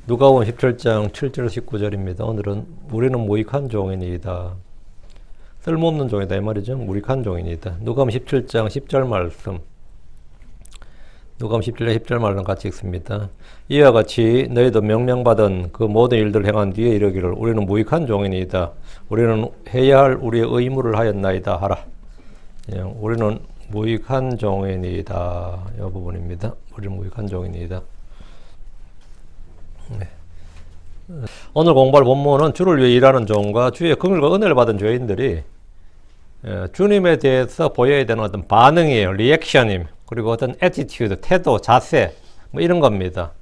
누가복음 17장 7절 19절입니다. 오늘은 우리는 무익한 종이니이다. 쓸모없는 종이다 이 말이죠. 무익한 종이니이다. 누가복음 17장 10절 말씀. 누가복음 17장 10절 말씀 같이 읽습니다. 이와 같이 너희도 명령받은 그 모든 일들을 행한 뒤에 이르기를 우리는 무익한 종이니이다. 우리는 해야 할 우리의 의무를 하였나이다 하라. 우리는 무익한 종이니이다. 이 부분입니다. 우리는 무익한 종이니이다. 네. 오늘 공부할 본문은 주를 위해 일하는 종과 주의 긍휼과 은혜를 받은 죄인들이 주님에 대해서 보여야 되는 어떤 반응이에요. 리액션임. 그리고 어떤 애티튜드, 태도, 자세 뭐 이런 겁니다.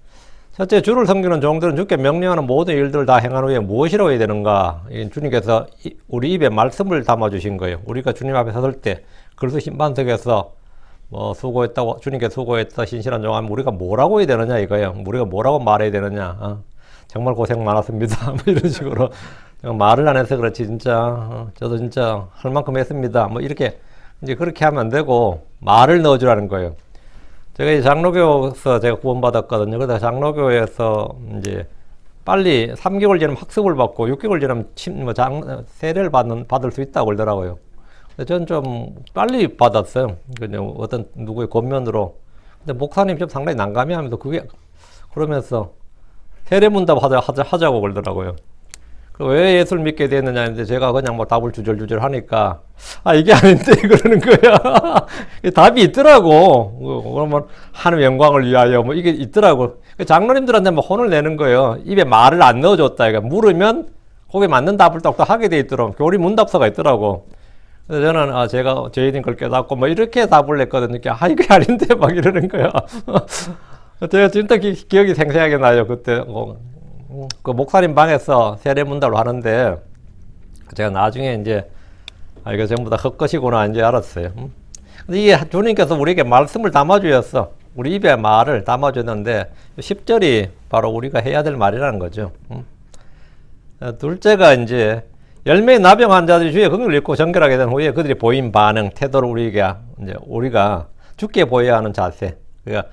첫째, 주를 섬기는 종들은 주께 명령하는 모든 일들을 다 행한 후에 무엇이라고 해야 되는가? 주님께서 우리 입에 말씀을 담아주신 거예요. 우리가 주님 앞에 섰을 때 그래서 심판석에서 뭐 수고했다고 주님께 수고했다 신실한 종 하면 우리가 뭐라고 해야 되느냐 이거예요. 우리가 뭐라고 말해야 되느냐. 정말 고생 많았습니다. 뭐 이런 식으로 말을 안 해서 그렇지 진짜 저도 진짜 할 만큼 했습니다. 뭐 이렇게 이제 그렇게 하면 안 되고 말을 넣어주라는 거예요. 제가 이제 장로교에서 제가 구원받았거든요. 그래서 장로교에서 이제 빨리 3개월 지나면 학습을 받고 6개월 지나면 세례를 받을 수 있다고 그러더라고요. 저는 좀 빨리 받았어요. 그냥 어떤 누구의 권면으로. 근데 목사님 좀 상당히 난감해 하면서 그러면서 세례문답 하자고 그러더라고요. 왜 예수를 믿게 됐느냐 했는데 제가 그냥 뭐 답을 주절주절 하니까 이게 아닌데 그러는 거야. 답이 있더라고. 그러면 하나님 영광을 위하여 뭐 이게 있더라고. 장로님들한테 뭐 혼을 내는 거예요. 입에 말을 안 넣어줬다. 그러니까 물으면 거기에 맞는 답을 또 하게 돼 있더라고. 교리 문답서가 있더라고. 그래서 저는 제가 죄인인 걸 깨닫고 뭐 이렇게 답을 냈거든요. 이게 아닌데 막 이러는 거야. 제가 진짜 기억이 생생하게 나요. 그때 그 목사님 방에서 세례문답을 하는데 제가 나중에 이제 이거 전부 다 헛것이구나 이제 알았어요. 근데 이게 주님께서 우리에게 말씀을 담아주셨어. 우리 입에 말을 담아줬는데 10절이 바로 우리가 해야 될 말이라는 거죠. 둘째가 이제 열매의 나병 자들이 주의 긍휼을 읽고 정결하게 된 후에 그들이 보인 반응, 태도를 우리가 주께 보여야 하는 자세. 그러니까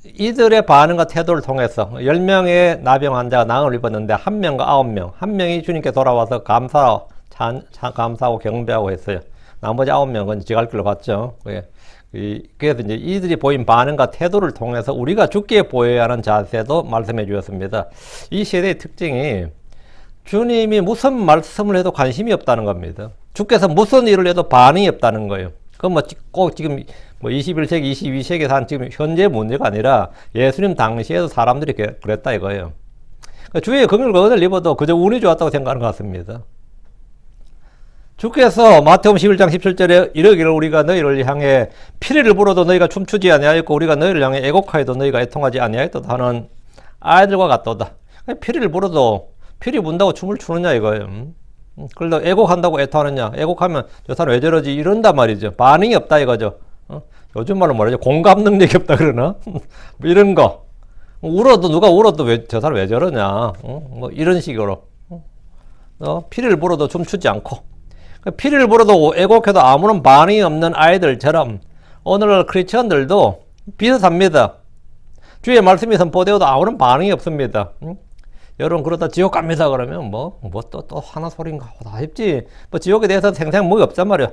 이들의 반응과 태도를 통해서 10명의 나병 환자가 나음을 입었는데 1명과 9명, 1명이 주님께 돌아와서 감사하고 경배하고 했어요. 나머지 9명은 지갈 길로 갔죠. 그래서 이제 이들이 보인 반응과 태도를 통해서 우리가 주께 보여야 하는 자세도 말씀해 주셨습니다. 이 세대의 특징이 주님이 무슨 말씀을 해도 관심이 없다는 겁니다. 주께서 무슨 일을 해도 반응이 없다는 거예요. 그건 꼭 지금 21세기, 22세기에 산 지금 현재 문제가 아니라 예수님 당시에도 사람들이 그랬다 이거예요. 그러니까 주의 긍휼과 은혜를 입어도 그저 운이 좋았다고 생각하는 것 같습니다. 주께서 마태복음 11장 17절에 이르기를 우리가 너희를 향해 피리를 불어도 너희가 춤추지 아니하였고 우리가 너희를 향해 애곡하여도 너희가 애통하지 아니하였다 하는 아이들과 같도다. 피리를 불어도 피리 분다고 춤을 추느냐 이거예요. 그러다 애곡한다고 애통하느냐. 애곡하면 저 사람 왜 저러지 이런단 말이죠. 반응이 없다 이거죠. 요즘 말로 뭐라죠? 공감 능력이 없다 그러나? 뭐 이런 거. 누가 울어도 저 사람 왜 저러냐. 뭐 이런 식으로. 피리를 불어도 춤추지 않고. 피리를 불어도 애곡해도 아무런 반응이 없는 아이들처럼 오늘날 크리스천들도 비슷합니다. 주의 말씀이 선포되어도 아무런 반응이 없습니다. 여러분 그러다 지옥 갑니다 그러면 또 하나 소린가 다 싶지. 지옥에 대해서 생생 뭐가 없단 말이야.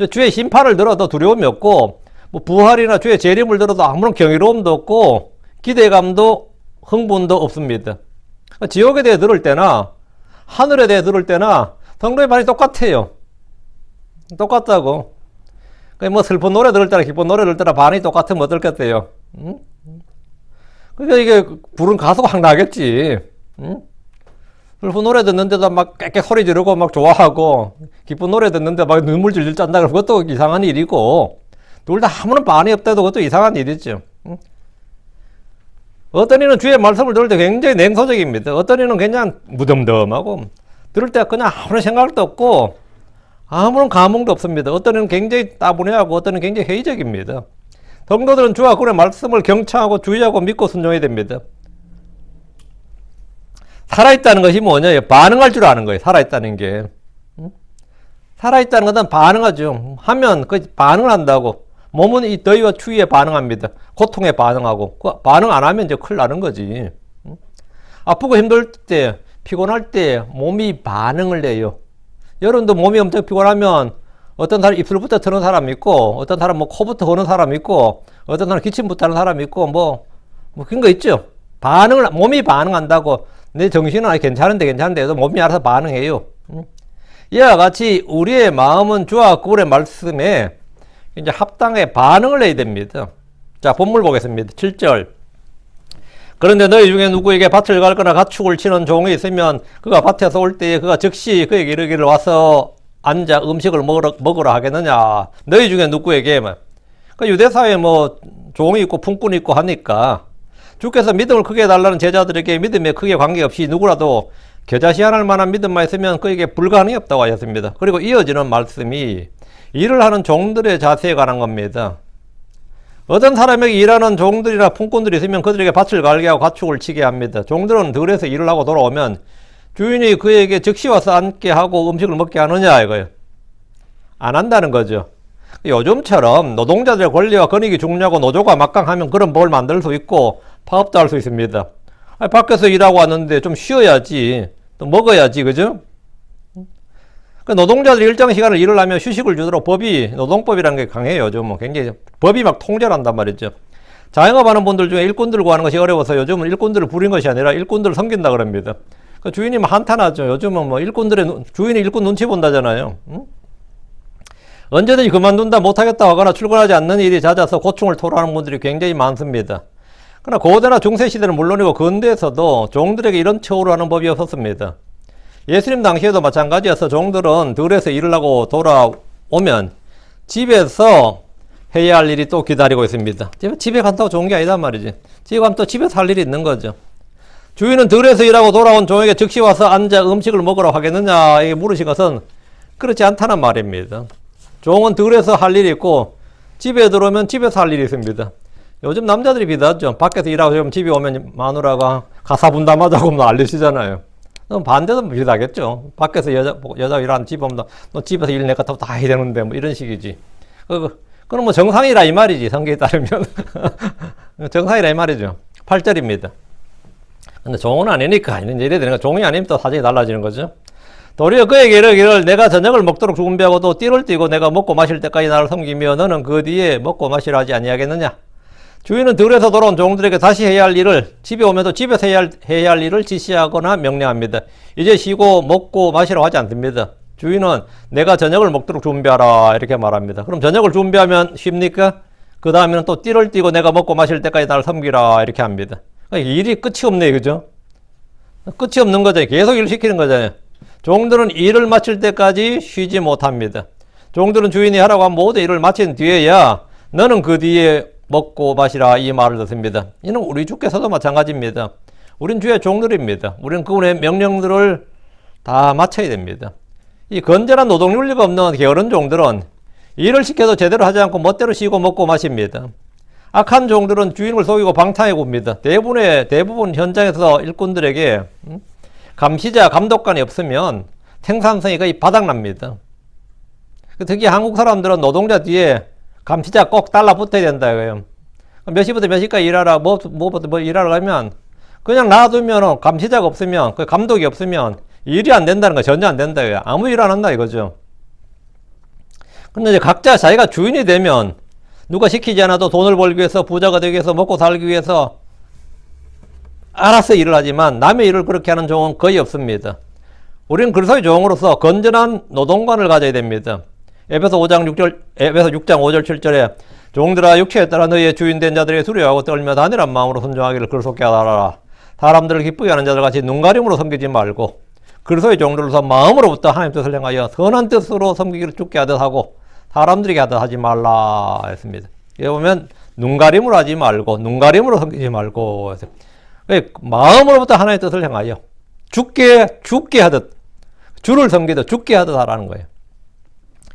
주의 심판을 들어도 두려움이 없고 부활이나 주의 재림을 들어도 아무런 경이로움도 없고 기대감도 흥분도 없습니다. 지옥에 대해 들을 때나 하늘에 대해 들을 때나 성도의 반응이 똑같아요. 똑같다고. 슬픈 노래 들을 때나 기쁜 노래 들을 때나 반응이 똑같으면 어떨겠대요. 그러니까 이게 부른 가수가 확 나겠지. 슬픈 노래 듣는데도 막 깨깨 소리 지르고 막 좋아하고 기쁜 노래 듣는데 막 눈물 질질 짠다 그러면 그것도 이상한 일이고 둘 다 아무런 반응이 없다도 그것도 이상한 일이죠. 어떤 이는 주의 말씀을 들을 때 굉장히 냉소적입니다. 어떤 이는 그냥 무덤덤하고 들을 때 그냥 아무런 생각도 없고 아무런 감흥도 없습니다. 어떤 이는 굉장히 따분해하고 어떤 이는 굉장히 회의적입니다. 성도들은 주와 그의 말씀을 경청하고 주의하고 믿고 순종해야 됩니다. 살아있다는 것이 뭐냐? 반응할 줄 아는 거예요. 살아있다는 게. 살아있다는 것은 반응하죠. 하면 그 반응을 한다고. 몸은 이 더위와 추위에 반응합니다. 고통에 반응하고. 반응 안 하면 이제 큰일 나는 거지. 아프고 힘들 때, 피곤할 때 몸이 반응을 내요. 여러분도 몸이 엄청 피곤하면 어떤 사람 입술부터 트는 사람 있고, 어떤 사람 뭐 코부터 거는 사람 있고, 어떤 사람 기침부터 하는 사람 있고, 뭐 그런 거 있죠. 몸이 반응한다고. 내 정신은 아직 괜찮은데 해도 몸이 알아서 반응해요. 이와 같이 우리의 마음은 주와 그분의 말씀에 이제 합당하게 반응을 해야 됩니다. 자, 본문 보겠습니다. 7절. 그런데 너희 중에 누구에게 밭을 갈거나 가축을 치는 종이 있으면 그가 밭에서 올 때에 그가 즉시 그에게 이르기를 와서 앉아 음식을 먹으라 하겠느냐. 너희 중에 누구에게. 그 유대사회에 뭐 종이 있고 품꾼이 있고 하니까 주께서 믿음을 크게 해달라는 제자들에게 믿음에 크게 관계없이 누구라도 겨자씨안할 만한 믿음만 있으면 그에게 불가능이 없다고 하셨습니다. 그리고 이어지는 말씀이 일을 하는 종들의 자세에 관한 겁니다. 어떤 사람에게 일하는 종들이나 품꾼들이 있으면 그들에게 밭을 갈게 하고 가축을 치게 합니다. 종들은 들에서 일을 하고 돌아오면 주인이 그에게 즉시 와서 앉게 하고 음식을 먹게 하느냐 이거예요. 안 한다는 거죠. 요즘처럼 노동자들의 권리와 권익이 중요하고 노조가 막강하면 그런 법을 만들 수 있고 파업도 할 수 있습니다. 밖에서 일하고 왔는데 좀 쉬어야지, 또 먹어야지, 그죠? 노동자들이 일정 시간을 일을 하면 휴식을 주도록 노동법이라는 게 강해요. 요즘은 굉장히 법이 막 통제를 한단 말이죠. 자영업하는 분들 중에 일꾼들을 구하는 것이 어려워서 요즘은 일꾼들을 부린 것이 아니라 일꾼들을 섬긴다 그럽니다. 주인이 한탄하죠. 요즘은 뭐 주인이 일꾼 눈치 본다잖아요. 언제든지 그만둔다 못하겠다 하거나 출근하지 않는 일이 잦아서 고충을 토로하는 분들이 굉장히 많습니다. 그러나 고대나 중세시대는 물론이고 근대에서도 종들에게 이런 처우를 하는 법이 없었습니다. 예수님 당시에도 마찬가지여서 종들은 들에서 일을 하고 돌아오면 집에서 해야 할 일이 또 기다리고 있습니다. 집에 간다고 좋은 게 아니단 말이지. 집에 가면 또 집에서 할 일이 있는 거죠. 주인은 들에서 일하고 돌아온 종에게 즉시 와서 앉아 음식을 먹으라 하겠느냐 이게 물으신 것은 그렇지 않다는 말입니다. 종은 들에서 할 일이 있고 집에 들어오면 집에서 할 일이 있습니다. 요즘 남자들이 비슷하죠. 밖에서 일하고 지금 집에 오면 마누라가 가사 분담하자고 난리시잖아요. 반대도 비슷하겠죠. 밖에서 여자 일하는 집에 오면 너 집에서 일 내가 다 해야 되는데 뭐 이런 식이지. 그럼 뭐 정상이라 이 말이지. 성경에 따르면. 정상이라 이 말이죠. 8절입니다. 근데 종은 아니니까 이래 되는 거. 종이 아니면 또 사정이 달라지는 거죠. 도리어 그에게 이르기를 내가 저녁을 먹도록 준비하고 또 띠를 띠고 내가 먹고 마실 때까지 나를 섬기며 너는 그 뒤에 먹고 마시라 하지 아니하겠느냐. 주인은 들에서 돌아온 종들에게 다시 해야 할 일을 집에 오면도 집에서 해야 할 일을 지시하거나 명령합니다. 이제 쉬고 먹고 마시라고 하지 않습니다. 주인은 내가 저녁을 먹도록 준비하라 이렇게 말합니다. 그럼 저녁을 준비하면 쉽니까? 그 다음에는 또 띠를 띠고 내가 먹고 마실 때까지 나를 섬기라 이렇게 합니다. 그러니까 일이 끝이 없네, 그죠? 끝이 없는 거잖아요. 계속 일을 시키는 거잖아요. 종들은 일을 마칠 때까지 쉬지 못합니다. 종들은 주인이 하라고 한 모든 일을 마친 뒤에야 너는 그 뒤에 먹고 마시라 이 말을 듣습니다. 이는 우리 주께서도 마찬가지입니다. 우린 주의 종들입니다. 우리는 그분의 명령들을 다 마쳐야 됩니다. 이 건전한 노동윤리가 없는 게으른 종들은 일을 시켜도 제대로 하지 않고 멋대로 쉬고 먹고 마십니다. 악한 종들은 주인을 속이고 방탕해 굽니다. 대부분 현장에서 일꾼들에게 감시자, 감독관이 없으면 생산성이 거의 바닥납니다. 특히 한국 사람들은 노동자 뒤에 감시자 꼭 달라붙어야 된다 이거예요. 몇 시부터 몇 시까지 일하라, 뭐부터 뭐 일하러 가면 그냥 놔두면 감시자가 없으면, 그 감독이 없으면 일이 안 된다는 거 전혀 안 된다 이거예요. 아무 일 안 한다 이거죠. 근데 이제 각자 자기가 주인이 되면 누가 시키지 않아도 돈을 벌기 위해서, 부자가 되기 위해서, 먹고 살기 위해서 알아서 일을 하지만 남의 일을 그렇게 하는 종은 거의 없습니다. 우리는 그리스도의 종으로서 건전한 노동관을 가져야 됩니다. 에베소 6장 5절 7절에 종들아 육체에 따라 너희의 주인된 자들에게 두려워하고 떨며 단일한 마음으로 순종하기를 그리스도께 하라. 사람들을 기쁘게 하는 자들같이 눈가림으로 섬기지 말고 그리스도의 종들로서 마음으로부터 하나님 뜻을 행하여 선한 뜻으로 섬기기를 주께 하듯 하고 사람들에게 하듯 하지 말라 했습니다. 여기 보면 눈가림으로 하지 말고 눈가림으로 섬기지 말고 마음으로부터 하나님의 뜻을 행하여 죽게 하듯 주를 섬기듯 죽게 하듯 하라는 거예요.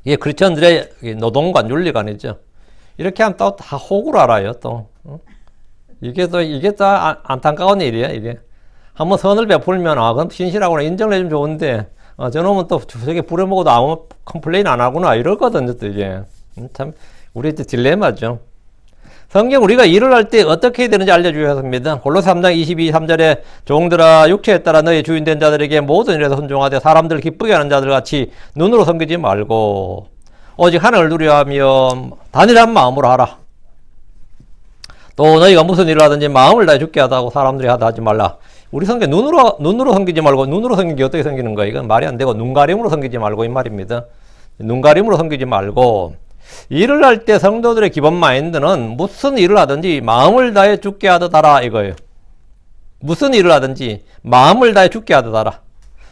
이게 크리스천들의 노동관 윤리관이죠. 이렇게 하면 또 다 호구로 알아요. 또 이게 또 안타까운 일이야. 이게 한번 선을 베풀면 그럼 신실하구나 인정을 해주면 좋은데 저놈은 또 저게 부려먹어도 아무 컴플레인 안 하구나 이러거든요. 또 이게 참 우리 딜레마죠. 성경 우리가 일을 할 때 어떻게 해야 되는지 알려주셨습니다. 골로새 3장 22, 3절에 종들아 육체에 따라 너희 주인된 자들에게 모든 일에서 순종하되 사람들을 기쁘게 하는 자들 같이 눈으로 섬기지 말고 오직 하나님을 두려워하며 단일한 마음으로 하라. 또 너희가 무슨 일을 하든지 마음을 다해 주게 하다고 사람들이 하다 하지 말라. 우리 성경 눈으로 섬기지 말고 눈으로 섬기는 게 어떻게 섬기는 거야? 이건 말이 안 되고 눈가림으로 섬기지 말고 이 말입니다. 눈가림으로 섬기지 말고 일을 할 때 성도들의 기본 마인드는 무슨 일을 하든지 마음을 다해 죽게 하듯 하라 이거예요. 무슨 일을 하든지 마음을 다해 죽게 하듯 하라.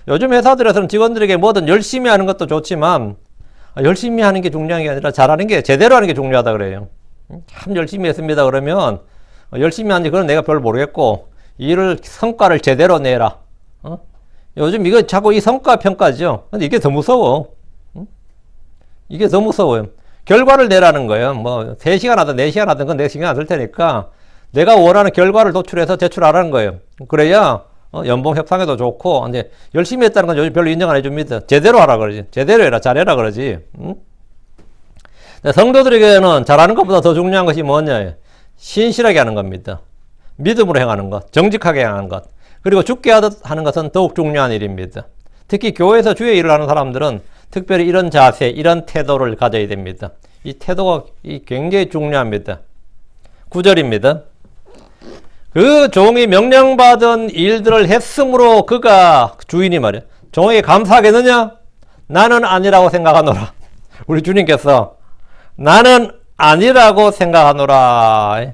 요즘 회사들에서는 직원들에게 뭐든 열심히 하는 것도 좋지만 열심히 하는 게 중요한 게 아니라 잘하는 게 제대로 하는 게 중요하다 그래요. 참 열심히 했습니다 그러면 열심히 하는지 그건 내가 별 모르겠고 일을 성과를 제대로 내라. 요즘 이거 자꾸 이 성과 평가죠. 근데 이게 더 무서워. 이게 더 무서워요. 결과를 내라는 거예요. 뭐 3시간 하든 4시간 하든 그건 내 신경 안 쓸 테니까 내가 원하는 결과를 도출해서 제출하라는 거예요. 그래야 연봉 협상에도 좋고 이제 열심히 했다는 건 요즘 별로 인정 안 해줍니다. 제대로 하라 그러지. 제대로 해라. 잘해라 그러지. 성도들에게는 잘하는 것보다 더 중요한 것이 뭐냐? 신실하게 하는 겁니다. 믿음으로 행하는 것, 정직하게 행하는 것, 그리고 죽게 하는 것은 더욱 중요한 일입니다. 특히 교회에서 주의 일을 하는 사람들은 특별히 이런 자세, 이런 태도를 가져야 됩니다. 이 태도가 굉장히 중요합니다. 9절입니다. 그 종이 명령받은 일들을 했으므로 그가 주인이 말이야. 종에게 감사하겠느냐? 나는 아니라고 생각하노라. 우리 주님께서 나는 아니라고 생각하노라.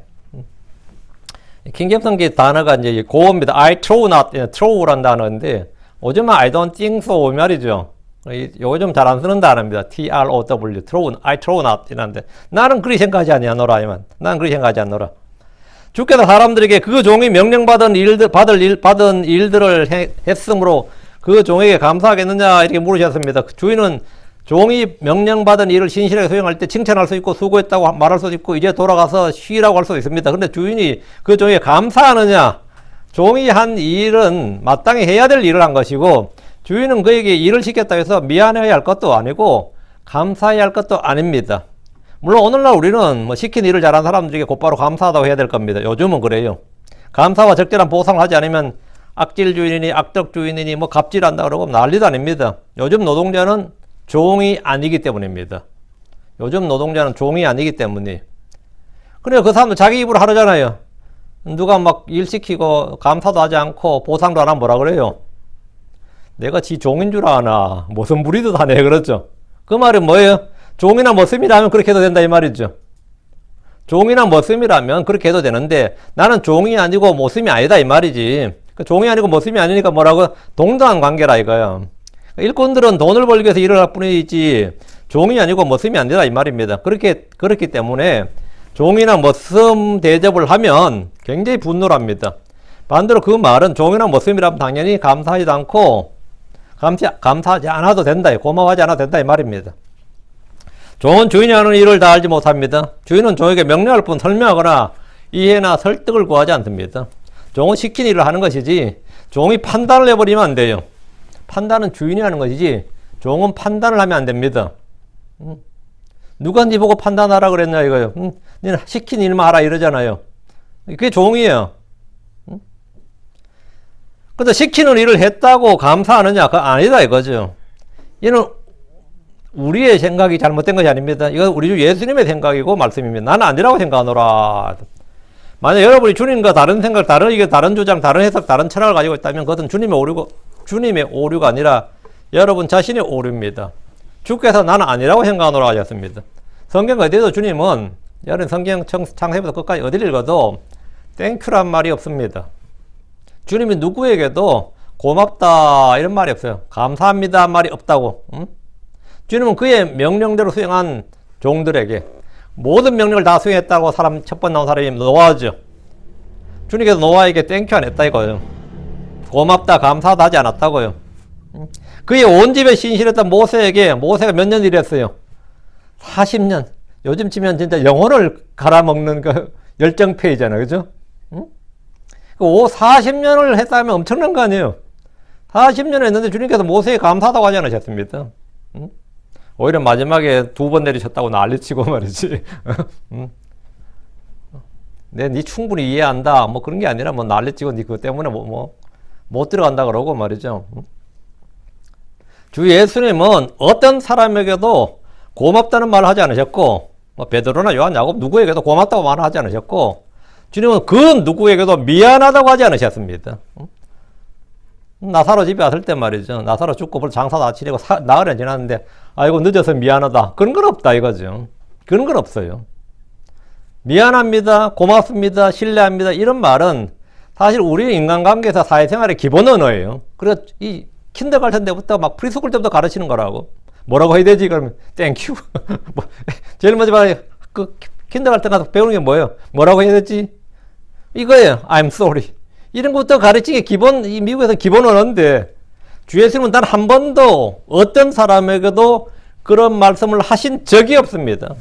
킹잼성기 단어가 이제 고어입니다. I trow not, trow란 단어인데 요즘은 I don't think so 말이죠. 요거 좀 잘 안 쓰는 단어입니다. T-R-O-W, trow, I trow not 이란데 나는 그리 생각하지 아니하노라 이만. 나는 그리 생각하지 않노라. 주께서 사람들에게 그 종이 명령받은 받은 일들을 했으므로 그 종에게 감사하겠느냐 이렇게 물으셨습니다. 그 주인은 종이 명령받은 일을 신실하게 수행할 때 칭찬할 수 있고 수고했다고 말할 수도 있고 이제 돌아가서 쉬라고 할 수도 있습니다. 그런데 주인이 그 종에게 감사하느냐? 종이 한 일은 마땅히 해야 될 일을 한 것이고 주인은 그에게 일을 시켰다고 해서 미안해야 할 것도 아니고 감사해야 할 것도 아닙니다. 물론 오늘날 우리는 뭐 시킨 일을 잘한 사람들에게 곧바로 감사하다고 해야 될 겁니다. 요즘은 그래요. 감사와 적절한 보상을 하지 않으면 악질 주인이니 악덕 주인이니 뭐 갑질한다 그러고 난리도 아닙니다. 요즘 노동자는 종이 아니기 때문입니다. 요즘 노동자는 종이 아니기 때문에. 그래 그 사람들 자기 입으로 하르잖아요. 누가 막 일 시키고 감사도 하지 않고 보상도 안 하면 뭐라 그래요? 내가 지 종인 줄 아나 무슨 부리도 다네 그렇죠. 그 말은 뭐예요? 종이나 머슴이라면 그렇게 해도 된다 이 말이죠. 종이나 머슴이라면 그렇게 해도 되는데 나는 종이 아니고 머슴이 아니다 이 말이지. 종이 아니고 머슴이 아니니까 뭐라고? 동등한 관계라 이거야. 일꾼들은 돈을 벌기 위해서 일을 할 뿐이지 종이 아니고 머슴이 아니다 이 말입니다. 그렇기 때문에 종이나 머슴 대접을 하면 굉장히 분노합니다. 반대로 그 말은 종이나 머슴이라면 당연히 감사하지도 않고 감사하지 않아도 된다, 고마워하지 않아도 된다 이 말입니다. 종은 주인이 하는 일을 다 알지 못합니다. 주인은 종에게 명령할 뿐 설명하거나 이해나 설득을 구하지 않습니다. 종은 시킨 일을 하는 것이지 종이 판단을 해버리면 안 돼요. 판단은 주인이 하는 것이지 종은 판단을 하면 안 됩니다. 누가 네 보고 판단하라 그랬냐 이거요. 너는 시킨 일만 하라 이러잖아요. 그게 종이에요. 근데 시키는 일을 했다고 감사하느냐? 그거 아니다 이거죠. 이는 우리의 생각이 잘못된 것이 아닙니다. 이건 우리 주 예수님의 생각이고 말씀입니다. 나는 아니라고 생각하노라. 만약 여러분이 주님과 다른 생각, 다른 주장, 다른 해석, 다른 철학을 가지고 있다면 그것은 주님의 오류가 아니라 여러분 자신의 오류입니다. 주께서 나는 아니라고 생각하노라 하셨습니다. 성경 어디에도 주님은 여러분 성경 창세부터 끝까지 어디를 읽어도 땡큐란 말이 없습니다. 주님이 누구에게도 고맙다 이런 말이 없어요. 감사합니다 말이 없다고. 주님은 그의 명령대로 수행한 종들에게 모든 명령을 다 수행했다고 첫 번 나온 사람이 노아죠. 주님께서 노아에게 땡큐 안 했다 이거예요. 고맙다 감사하다 하지 않았다고요. 그의 온 집에 신실했던 모세가 몇 년 일했어요? 40년. 요즘 치면 진짜 영혼을 갈아먹는 그 열정페이잖아요. 그죠? 40년을 했다면 엄청난 거 아니에요? 40년 했는데 주님께서 모세에 감사하다고 하지 않으셨습니다. 오히려 마지막에 2번 내리셨다고 난리치고 말이지. 네 충분히 이해한다. 뭐 그런 게 아니라 뭐 난리치고 네 그것 때문에 못 들어간다 그러고 말이죠. 주 예수님은 어떤 사람에게도 고맙다는 말을 하지 않으셨고, 뭐 베드로나 요한, 야곱 누구에게도 고맙다고 말을 하지 않으셨고, 주님은 그 누구에게도 미안하다고 하지 않으셨습니다. 나사로 집에 왔을 때 말이죠. 나사로 죽고 벌써 장사 다 치르고 나흘이 지났는데 아이고 늦어서 미안하다. 그런 건 없다 이거죠. 그런 건 없어요. 미안합니다. 고맙습니다. 신뢰합니다. 이런 말은 사실 우리 인간관계에서 사회생활의 기본 언어예요. 그래서 이 킨더갈튼 때부터 막 프리스쿨 때부터 가르치는 거라고. 뭐라고 해야 되지? 그러면 땡큐. 뭐, 제일 마지막에 그 킨더갈튼 가서 배우는 게 뭐예요? 뭐라고 해야 되지? 이거예요. I'm sorry. 이런 것부터 가르치는 게 기본, 이 미국에서 기본 언어인데 주 예수님은 단 한 번도 어떤 사람에게도 그런 말씀을 하신 적이 없습니다.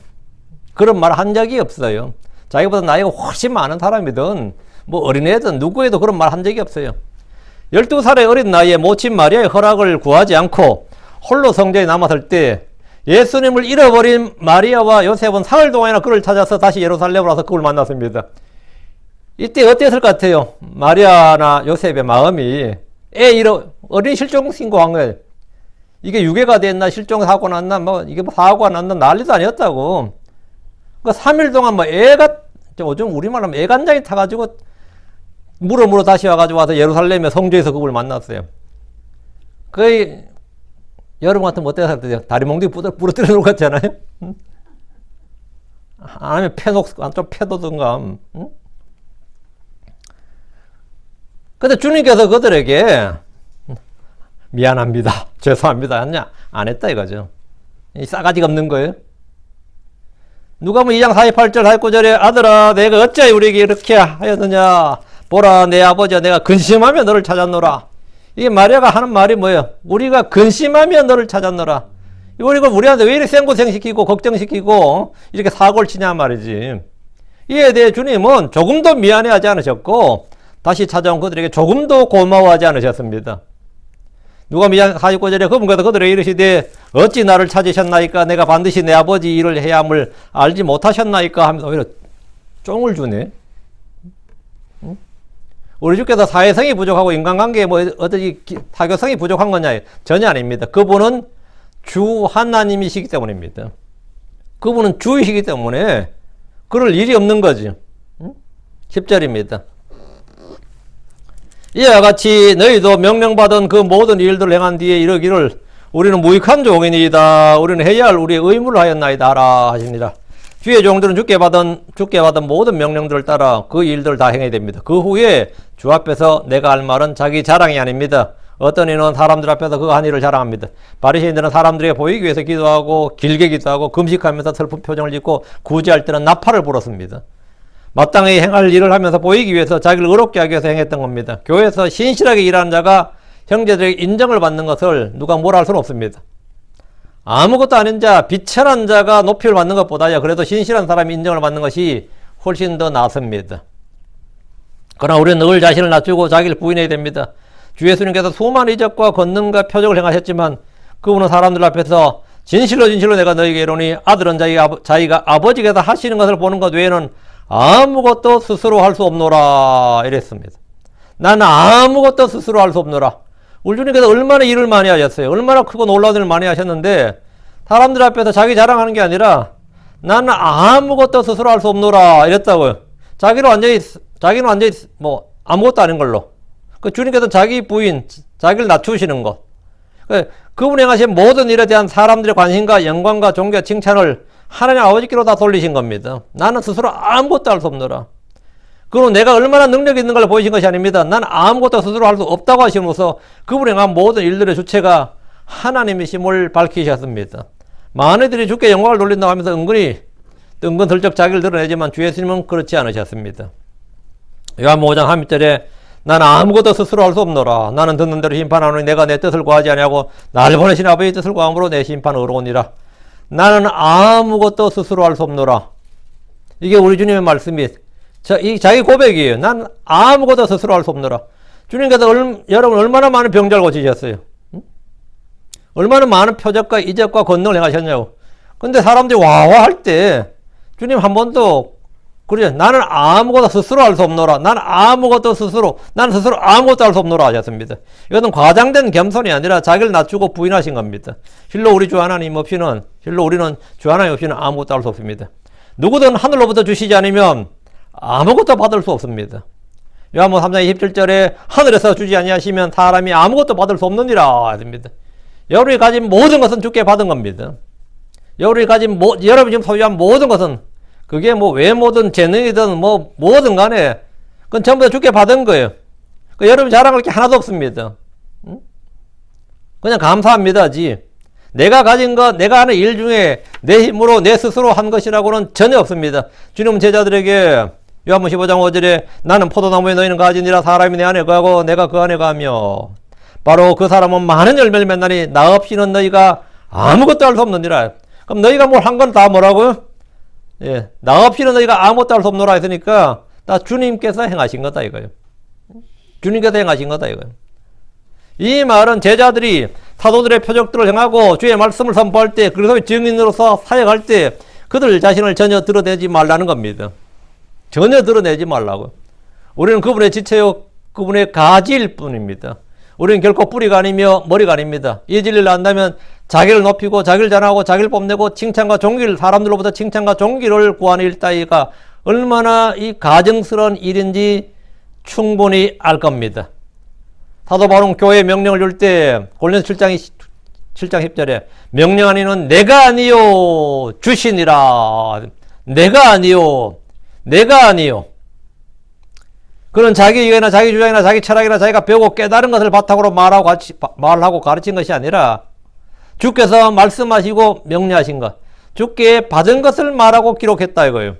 그런 말 한 적이 없어요. 자기보다 나이가 훨씬 많은 사람이든 뭐 어린애든 누구에도 그런 말 한 적이 없어요. 12살의 어린 나이에 모친 마리아의 허락을 구하지 않고 홀로 성전에 남았을 때 예수님을 잃어버린 마리아와 요셉은 사흘 동안이나 그를 찾아서 다시 예루살렘으로 와서 그걸 만났습니다. 이때 어땠을 것 같아요? 마리아나 요셉의 마음이 어린 실종 신고한 거예요. 이게 유괴가 됐나 실종사고 났나 뭐 이게 뭐 사고가 났나 난리도 아니었다고. 그 3일 동안 뭐 요즘 우리말로 하면 애간장이 타가지고 물어 다시 와서 예루살렘의 성주에서 그걸 만났어요. 거의 여름 같은 뭐 어때서 다리 몽둥이 부러뜨려 놓을 것 같잖아요. 아니면 좀 패도든가. 근데 주님께서 그들에게 미안합니다. 죄송합니다. 했냐? 안 했다 이거죠. 이 싸가지가 없는 거예요. 누가복음 2장 48절 49절에 아들아 내가 어찌하여 우리에게 이렇게 하였느냐 보라 내 아버지와 내가 근심하며 너를 찾았노라. 이게 마리아가 하는 말이 뭐예요? 우리가 근심하며 너를 찾았노라. 이걸 우리한테 왜 이렇게 생고생시키고 걱정시키고 이렇게 사고를 치냐 말이지. 이에 대해 주님은 조금도 미안해하지 않으셨고 다시 찾아온 그들에게 조금도 고마워하지 않으셨습니다. 누가 2장 49절에 그분께서 그들에게 이르시되 어찌 나를 찾으셨나이까 내가 반드시 내 아버지 일을 해야 함을 알지 못하셨나이까 하면서 오히려 쫑을 주네. 우리 주께서 사회성이 부족하고 인간관계에 뭐 어떤 타교성이 부족한 거냐? 전혀 아닙니다. 그분은 주 하나님이시기 때문입니다. 그분은 주이시기 때문에 그럴 일이 없는 거지. 10절입니다. 이와 같이 너희도 명령받은 그 모든 일들을 행한 뒤에 이르기를 우리는 무익한 종이니이다. 우리는 해야 할 우리의 의무를 하였나이다 하라 하십니다. 주의 종들은 주께 받은 모든 명령들을 따라 그 일들을 다 행해야 됩니다. 그 후에 주 앞에서 내가 할 말은 자기 자랑이 아닙니다. 어떤 이는 사람들 앞에서 그 한 일을 자랑합니다. 바리새인들은 사람들에게 보이기 위해서 기도하고 길게 기도하고 금식하면서 슬픈 표정을 짓고 구제할 때는 나팔을 불었습니다. 마땅히 행할 일을 하면서 보이기 위해서 자기를 의롭게 하기 위해서 행했던 겁니다. 교회에서 신실하게 일하는 자가 형제들에게 인정을 받는 것을 누가 뭐라 할 수는 없습니다. 아무것도 아닌 자, 비천한 자가 높이를 받는 것보다야 그래도 신실한 사람이 인정을 받는 것이 훨씬 더 낫습니다. 그러나 우리는 늘 자신을 낮추고 자기를 부인해야 됩니다. 주 예수님께서 수많은 이적과 권능과 표적을 행하셨지만 그분은 사람들 앞에서 진실로 내가 너희에게 이르노니 아들은 자기가 아버지께서 하시는 것을 보는 것 외에는 아무것도 스스로 할 수 없노라 이랬습니다. 나는 아무것도 스스로 할 수 없노라. 우리 주님께서 얼마나 일을 많이 하셨어요. 얼마나 크고 놀라운 일을 많이 하셨는데 사람들 앞에서 자기 자랑하는 게 아니라 나는 아무것도 스스로 할 수 없노라 이랬다고요. 자기는 완전히 뭐 아무것도 아닌 걸로. 그 주님께서 자기 부인, 자기를 낮추시는 것. 그분이 행하신 모든 일에 대한 사람들의 관심과 영광과 존귀와 칭찬을 하나님 아버지께로 다 돌리신 겁니다. 나는 스스로 아무것도 할 수 없노라. 그리고 내가 얼마나 능력이 있는 걸 보이신 것이 아닙니다. 나는 아무것도 스스로 할 수 없다고 하시면서 그분이 행한 모든 일들의 주체가 하나님이심을 밝히셨습니다. 많은 이들이 주께 영광을 돌린다고 하면서 은근 들쩍 자기를 드러내지만 주 예수님은 그렇지 않으셨습니다. 요한복음 5장 3절에 나는 아무것도 스스로 할 수 없노라. 나는 듣는 대로 심판하노니 내가 내 뜻을 구하지 아니하고 나를 보내신 아버지의 뜻을 구함으로 내 심판은 의로우니라. 나는 아무것도 스스로 할 수 없노라. 이게 우리 주님의 말씀이 자기 고백이에요. 난 아무것도 스스로 할 수 없노라. 주님께서 여러분 얼마나 많은 병자를 고치셨어요. 얼마나 많은 표적과 이적과 권능을 행하셨냐고. 근데 사람들이 와와 할 때 주님 한 번도 그러죠. 나는 아무것도 스스로 할 수 없노라. 나는 스스로 아무것도 할 수 없노라 하셨습니다. 이것은 과장된 겸손이 아니라 자기를 낮추고 부인하신 겁니다. 실로 우리는 주 하나님 없이는 아무것도 할 수 없습니다. 누구든 하늘로부터 주시지 않으면 아무것도 받을 수 없습니다. 요한복음 3장 27절에 하늘에서 주지 아니하시면 사람이 아무것도 받을 수 없느니라 하십니다. 여러분이 가진 모든 것은 주께 받은 겁니다. 여러분이 지금 소유한 모든 것은 그게 뭐 외모든 재능이든 뭐든 간에 그건 전부 다 주께 받은 거예요. 여러분 자랑할 게 하나도 없습니다. 그냥 감사합니다지. 내가 가진 것, 내가 하는 일 중에 내 힘으로 내 스스로 한 것이라고는 전혀 없습니다. 주님은 제자들에게 요한복음 15장 5절에 나는 포도나무에 너희는 가지니라 사람이 내 안에 거하고 내가 그 안에 가며 바로 그 사람은 많은 열매를 맺나니 나 없이는 너희가 아무것도 할 수 없느니라. 그럼 너희가 뭘 한 건 다 뭐라고요? 예, 나 없이는 너희가 아무것도 할 수 없노라 했으니까 다 주님께서 행하신 거다 이거예요. 주님께서 행하신 거다 이거예요. 이 말은 제자들이 사도들의 표적들을 행하고 주의 말씀을 선포할 때 그리스도의 증인으로서 사역할 때 그들 자신을 전혀 드러내지 말라는 겁니다. 전혀 드러내지 말라고. 우리는 그분의 지체요 그분의 가지일 뿐입니다. 우리는 결코 뿌리가 아니며 머리가 아닙니다. 이 진리를 안다면 자기를 높이고 자기를 자랑하고 자기를 뽐내고 칭찬과 존귀를 사람들로부터 칭찬과 존귀를 구하는 일 따위가 얼마나 이 가증스러운 일인지 충분히 알 겁니다. 사도 바울은 교회에 명령을 줄 때 골로새 7장 10절에 명령한 이는 내가 아니요 주시니라. 내가 아니요 그는 자기 의견이나 자기 주장이나 자기 철학이나 자기가 배우고 깨달은 것을 바탕으로 말하고 가르친 것이 아니라 주께서 말씀하시고 명령하신 것, 주께 받은 것을 말하고 기록했다 이거예요.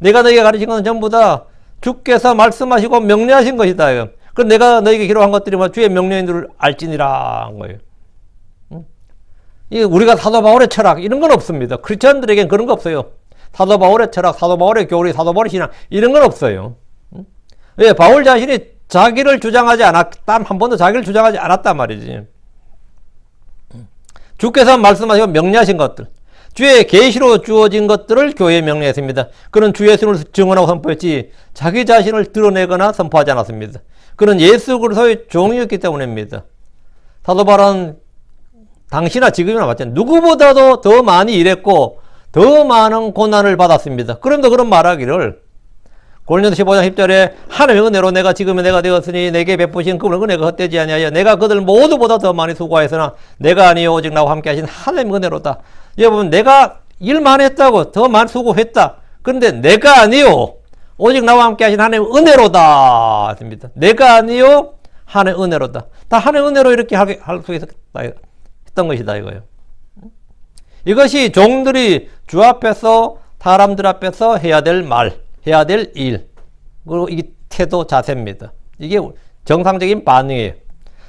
내가 너희에게 가르친 것은 전부 다 주께서 말씀하시고 명령하신 것이다 이거. 그럼 내가 너희에게 기록한 것들이 뭐 주의 명령인 줄 알지니라 한 거예요. 우리가 사도 바울의 철학 이런 건 없습니다. 크리스천들에겐 그런 거 없어요. 사도 바울의 철학, 사도 바울의 교리, 사도 바울의 신앙 이런 건 없어요. 왜? 바울 자신이 자기를 주장하지 않았다. 한 번도 자기를 주장하지 않았단 말이지. 주께서 말씀하시고 명령하신 것들, 주의 계시로 주어진 것들을 교회에 명령했습니다. 그는 주 예수를 증언하고 선포했지 자기 자신을 드러내거나 선포하지 않았습니다. 그는 예수 그리스도의 종이었기 때문입니다. 사도 바울은 당시나 지금이나 마찬가지 누구보다도 더 많이 일했고 더 많은 고난을 받았습니다. 그럼도 그런 말하기를 골로새 15장 10절에 하나님의 은혜로 내가 지금의 내가 되었으니 내게 베푸신 그분의 은혜가 헛되지 아니하여 내가 그들 모두보다 더 많이 수고하였으나 내가 아니요 오직 나와 함께 하신 하나님의 은혜로다. 여러분 내가 일만 했다고 더 많이 수고했다. 그런데 내가 아니요 오직 나와 함께 하신 하나님의 은혜로다. 내가 아니요 하나님의 은혜로다. 다 하나님의 은혜로 이렇게 할 수 했던 것이다 이거예요. 이것이 종들이 주 앞에서 사람들 앞에서 해야 될 말, 해야 될 일, 그리고 이 태도 자세입니다. 이게 정상적인 반응이에요.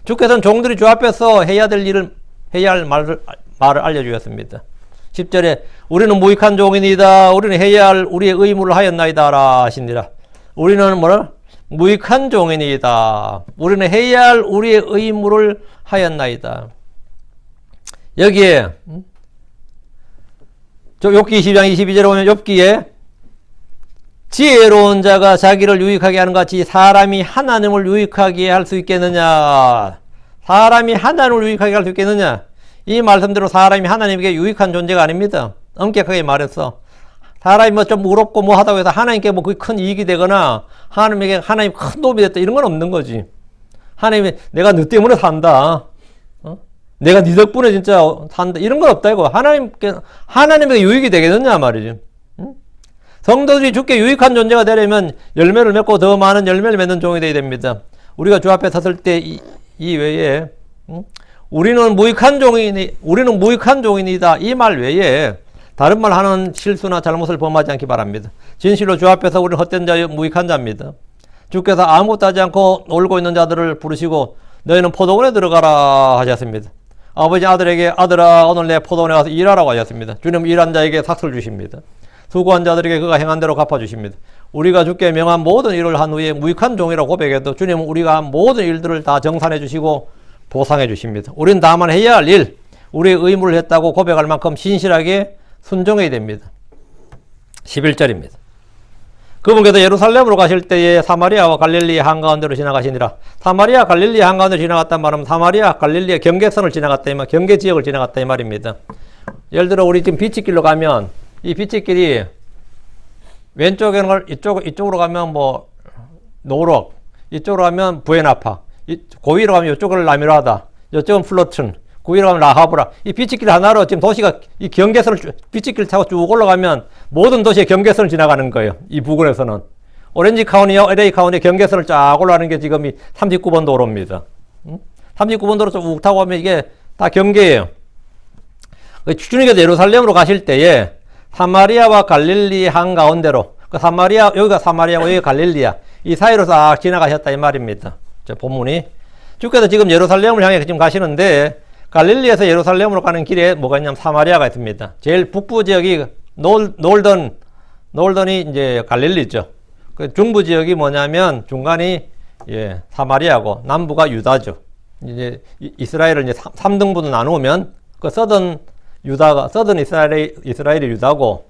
주께서는 종들이 주 앞에서 해야 될 일을 해야 할 말을 알려주셨습니다. 10절에 우리는 무익한 종이니이다. 우리는 해야 할 우리의 의무를 하였나이다라 하시니라. 우리는 뭐라? 무익한 종이니이다. 우리는 해야 할 우리의 의무를 하였나이다. 여기에 욥기 20장 22절에 보면 욥기에 지혜로운 자가 자기를 유익하게 하는 같이 사람이 하나님을 유익하게 할 수 있겠느냐? 사람이 하나님을 유익하게 할 수 있겠느냐? 이 말씀대로 사람이 하나님에게 유익한 존재가 아닙니다. 엄격하게 말해서 사람이 뭐 좀 의롭고 뭐 하다고 해서 하나님께 뭐 큰 이익이 되거나 하나님 큰 도움이 됐다 이런 건 없는 거지. 하나님이 내가 너 때문에 산다. 내가 네 덕분에 진짜 산다. 이런 건 없다 이거. 하나님에게 유익이 되겠느냐 말이지. 성도들이 주께 유익한 존재가 되려면 열매를 맺고 더 많은 열매를 맺는 종이 되어야 됩니다. 우리가 주 앞에 섰을 때 이 외에 우리는 무익한 종이니다 이 말 외에 다른 말 하는 실수나 잘못을 범하지 않기 바랍니다. 진실로 주 앞에서 우리는 헛된 자 무익한 자입니다. 주께서 아무것도 하지 않고 놀고 있는 자들을 부르시고 너희는 포도원에 들어가라 하셨습니다. 아버지 아들에게 아들아 오늘 내 포도원에 가서 일하라고 하셨습니다. 주님은 일한 자에게 삭슬 주십니다. 수고한 자들에게 그가 행한 대로 갚아주십니다. 우리가 주께 명한 모든 일을 한 후에 무익한 종이라고 고백해도 주님은 우리가 한 모든 일들을 다 정산해 주시고 보상해 주십니다. 우리는 다만 해야 할 일, 우리의 의무를 했다고 고백할 만큼 신실하게 순종해야 됩니다. 11절입니다. 그분께서 예루살렘으로 가실 때에 사마리아와 갈릴리 한가운데로 지나가시니라. 사마리아 갈릴리 한가운데로 지나갔단 말은 사마리아 갈릴리의 경계선을 지나갔다 이 말, 경계 지역을 지나갔다 이 말입니다. 예를 들어 우리 지금 비치길로 가면 이 비치길이 왼쪽에는 이쪽으로 가면 뭐 노록, 이쪽으로 가면 부에나파, 그 위로 가면 이쪽은 라미라다, 이쪽은 플로튼, 그 위로 가면 라하브라. 이 비치길 하나로 지금 도시가 이 경계선을 비치길 타고 쭉 올라가면 모든 도시의 경계선을 지나가는 거예요. 이 부근에서는 오렌지 카운티와 LA 카운티 경계선을 쫙 올라가는 게 지금 이 39번 도로입니다. 39번 도로 쭉 타고 가면 이게 다 경계예요. 주님께서 예루살렘으로 가실 때에 사마리아와 갈릴리 한가운데로, 그 사마리아, 여기가 사마리아고 여기가 갈릴리야. 이 사이로 싹 지나가셨다 이 말입니다. 저 본문이. 주께서 지금 예루살렘을 향해 지금 가시는데 갈릴리에서 예루살렘으로 가는 길에 뭐가 있냐면 사마리아가 있습니다. 제일 북부 지역이 놀던이 이제 갈릴리죠. 그 중부 지역이 뭐냐면 중간이 사마리아고 남부가 유다죠. 이제 이스라엘을 이제 3등분으로 나누면 그 서던 이스라엘이 유다고,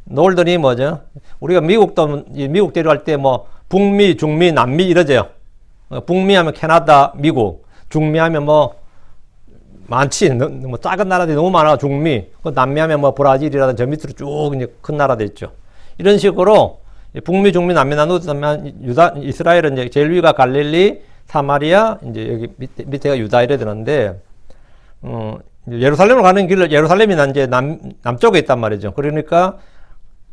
놀던이 뭐죠? 우리가 미국 데려갈 때 뭐 북미, 중미, 남미 이러죠. 북미 하면 캐나다, 미국, 중미 하면 뭐 많지, 뭐 작은 나라들이 너무 많아. 중미, 남미 하면 뭐 브라질이라든지 저 밑으로 쭉 이제 큰 나라들 있죠. 이런 식으로 북미, 중미, 남미 나누면 이스라엘은 이제 제일 위가 갈릴리, 사마리아, 이제 여기 밑에가 유다 이래 되는데, 예루살렘으로 가는 길을, 예루살렘이 이제 남쪽에 있단 말이죠. 그러니까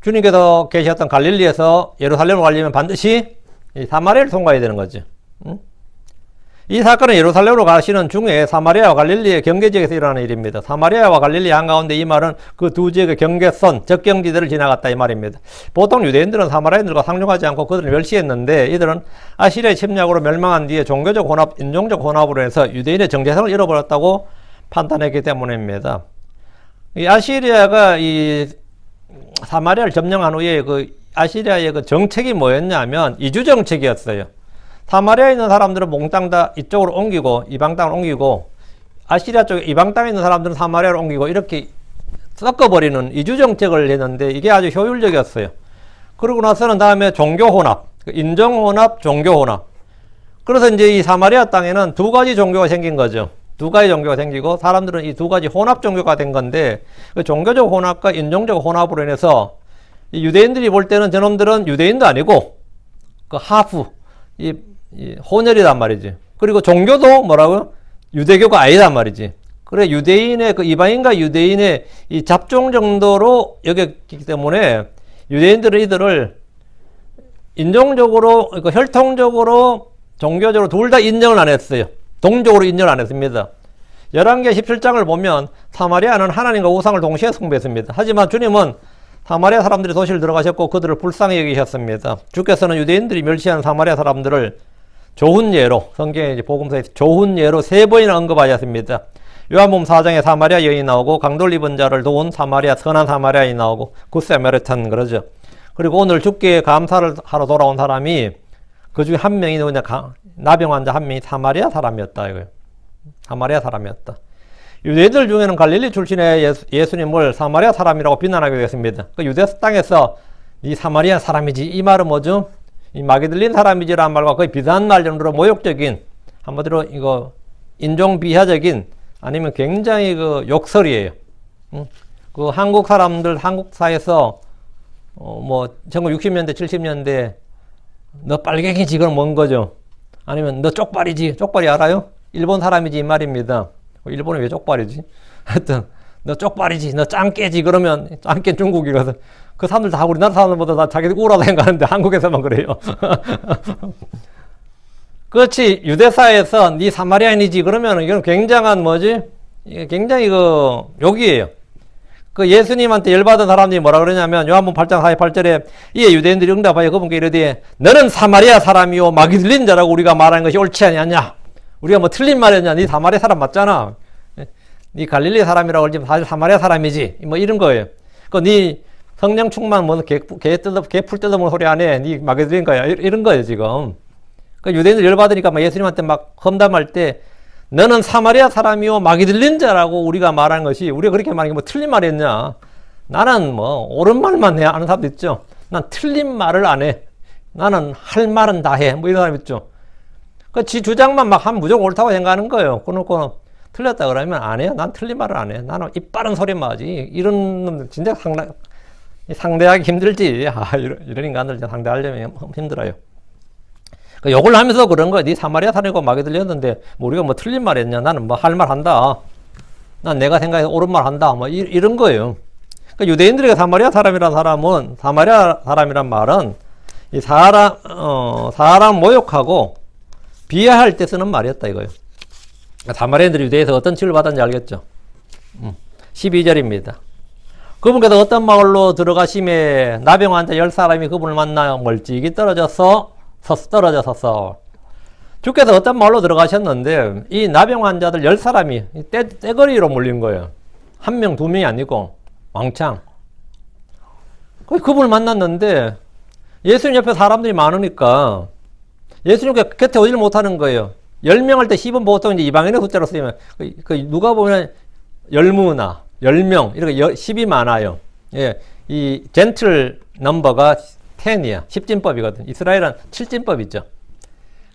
주님께서 계셨던 갈릴리에서 예루살렘으로 가려면 반드시 사마리아를 통과해야 되는 거죠. 이 사건은 예루살렘으로 가시는 중에 사마리아와 갈릴리의 경계지역에서 일어나는 일입니다. 사마리아와 갈릴리 한가운데 이 말은 그 두 지역의 경계선, 적경지대를 지나갔다 이 말입니다. 보통 유대인들은 사마리아인들과 상종하지 않고 그들을 멸시했는데 이들은 아시리아의 침략으로 멸망한 뒤에 종교적 혼합, 인종적 혼합으로 해서 유대인의 정체성을 잃어버렸다고 판단했기 때문입니다. 이 아시리아가 이 사마리아를 점령한 후에 그 아시리아의 그 정책이 뭐였냐면 이주 정책이었어요. 사마리아에 있는 사람들은 몽땅 다 이쪽으로 옮기고 이방 땅을 옮기고 아시리아 쪽에 이방 땅에 있는 사람들은 사마리아로 옮기고 이렇게 섞어버리는 이주 정책을 했는데 이게 아주 효율적이었어요. 그러고 나서는 다음에 종교 혼합, 인종 혼합, 종교 혼합. 그래서 이제 이 사마리아 땅에는 두 가지 종교가 생긴 거죠. 두 가지 종교가 생기고 사람들은 이 두 가지 혼합 종교가 된 건데 그 종교적 혼합과 인종적 혼합으로 인해서 이 유대인들이 볼 때는 저놈들은 유대인도 아니고 그 하프, 이 혼혈이란 말이지. 그리고 종교도 뭐라고요? 유대교가 아니란 말이지. 그래 유대인의 그 이방인과 유대인의 이 잡종 정도로 여겼기 때문에 유대인들은 이들을 인종적으로, 그러니까 혈통적으로, 종교적으로 둘 다 인정을 안 했어요. 동족으로 인정을 안 했습니다. 11개 17장을 보면 사마리아는 하나님과 우상을 동시에 숭배했습니다. 하지만 주님은 사마리아 사람들이 도시를 들어가셨고 그들을 불쌍히 여기셨습니다. 주께서는 유대인들이 멸시한 사마리아 사람들을 좋은 예로, 성경에 이제 복음서에 좋은 예로 3번이나 언급하셨습니다. 요한복음 4장에 사마리아 여인이 나오고 강돌 입은 자를 도운 사마리아, 선한 사마리아인이 나오고 굿사마리탄 그러죠. 그리고 오늘 주께 감사를 하러 돌아온 사람이 그 중에 한 명이 누구냐, 나병 환자 한 명이 사마리아 사람이었다 이거예요. 사마리아 사람이었다. 유대인들 중에는 갈릴리 출신의 예수님을 사마리아 사람이라고 비난하게 되었습니다. 그 유대 땅에서 이 사마리아 사람이지 이 말은 뭐죠? 이 마귀 들린 사람이지라는 말과 거의 비슷한 말 정도로 모욕적인, 한마디로 이거 인종 비하적인, 아니면 굉장히 그 욕설이에요. 그 한국 사람들, 한국 사회에서 뭐 1960년대 70년대 너 빨갱이지 그건 뭔 거죠? 아니면 너 쪽발이지, 쪽발이 알아요? 일본 사람이지 이 말입니다. 일본이 왜 쪽발이지? 하여튼 너 쪽발이지, 너 짱깨지 그러면 짱깨 중국이거든. 그 사람들 다 우리나라 사람들보다 다 자기들 우라고 생각하는데 한국에서만 그래요. 그렇지. 유대사에서 네 사마리아인이지 그러면 이건 굉장한 뭐지? 굉장히 그 욕이에요. 그 예수님한테 열받은 사람들이 뭐라 그러냐면 요한복음 8장 48절에 이에 유대인들이 응답하여 그분께 이르되 너는 사마리아 사람이요 마귀 들린 자라고 우리가 말하는 것이 옳지 아니하냐? 우리가 뭐 틀린 말이었냐? 네 사마리아 사람 맞잖아. 네 갈릴리 사람이라고 그러지 사실 사마리아 사람이지. 뭐 이런 거예요. 그 네 성령 충만 뭐 개풀 뜯어먹는 소리 안 해. 네 마귀 들린 거야. 이런 거예요 지금. 그 유대인들 열받으니까 막 예수님한테 막 험담할 때 너는 사마리아 사람이요 마귀 들린 자라고 우리가 말하는 것이, 우리가 그렇게 말하는 게 뭐 틀린 말이었냐? 나는 뭐 옳은 말만 해야 하는 사람도 있죠. 난 틀린 말을 안 해. 나는 할 말은 다 해. 뭐 이런 사람 있죠. 그 지 주장만 막 하면 무조건 옳다고 생각하는 거예요. 그놓고 틀렸다 그러면 안 해요. 난 틀린 말을 안 해. 나는 입 빠른 소리만 하지. 이런 놈들 진짜 상대하기 힘들지. 이런 인간들 상대하려면 힘들어요. 그 욕을 하면서 그런 거야. 네 사마리아 사람이고 막이 들렸는데 뭐 우리가 뭐 틀린 말 했냐. 나는 뭐 할 말 한다. 난 내가 생각해서 옳은 말 한다. 뭐 이런 거예요. 그러니까 유대인들에게 사마리아 사람이란 말은 이 사람 모욕하고 비하할 때 쓰는 말이었다 이거예요. 그러니까 사마리아인들이 유대에서 어떤 치료를 받았는지 알겠죠? 12절입니다. 그분께서 어떤 마을로 들어가심에 나병 환자 10사람이 그분을 만나 멀찍이 떨어져서 주께서 어떤 마을로 들어가셨는데 이 나병 환자들 10사람이 떼거리로 몰린 거예요. 한 명, 두 명이 아니고 왕창. 그분을 만났는데 예수님 옆에 사람들이 많으니까 예수님 곁에 오지를 못하는 거예요. 10명 할 때 10은 보통 이제 이방인의 숫자로 쓰이면 누가 보면 열무나 10명 이렇게 10이 많아요. 예, 이 젠틀 넘버가 10이야. 10진법이거든. 이스라엘은 7진법 있죠.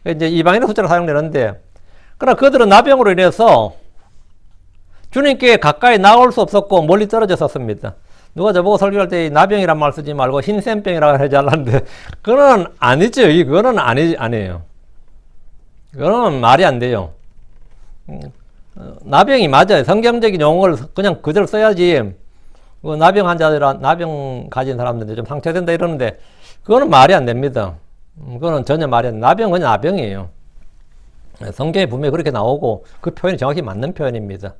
이제 이방인의 숫자로 사용되는데 그러나 그들은 나병으로 인해서 주님께 가까이 나올 수 없었고 멀리 떨어졌었습니다. 누가 저보고 설교할 때 나병이란 말 쓰지 말고 흰센병이라고 하지 않았는데 그거는 아니죠. 그거는 아니에요. 그거는 말이 안 돼요. 나병이 맞아요. 성경적인 용어를 그냥 그대로 써야지. 나병 환자들은 나병 가진 사람들인데 좀 상처된다 이러는데 그거는 말이 안 됩니다. 그거는 전혀 말이 안 돼요. 나병은 그냥 나병이에요. 성경에 분명히 그렇게 나오고 그 표현이 정확히 맞는 표현입니다.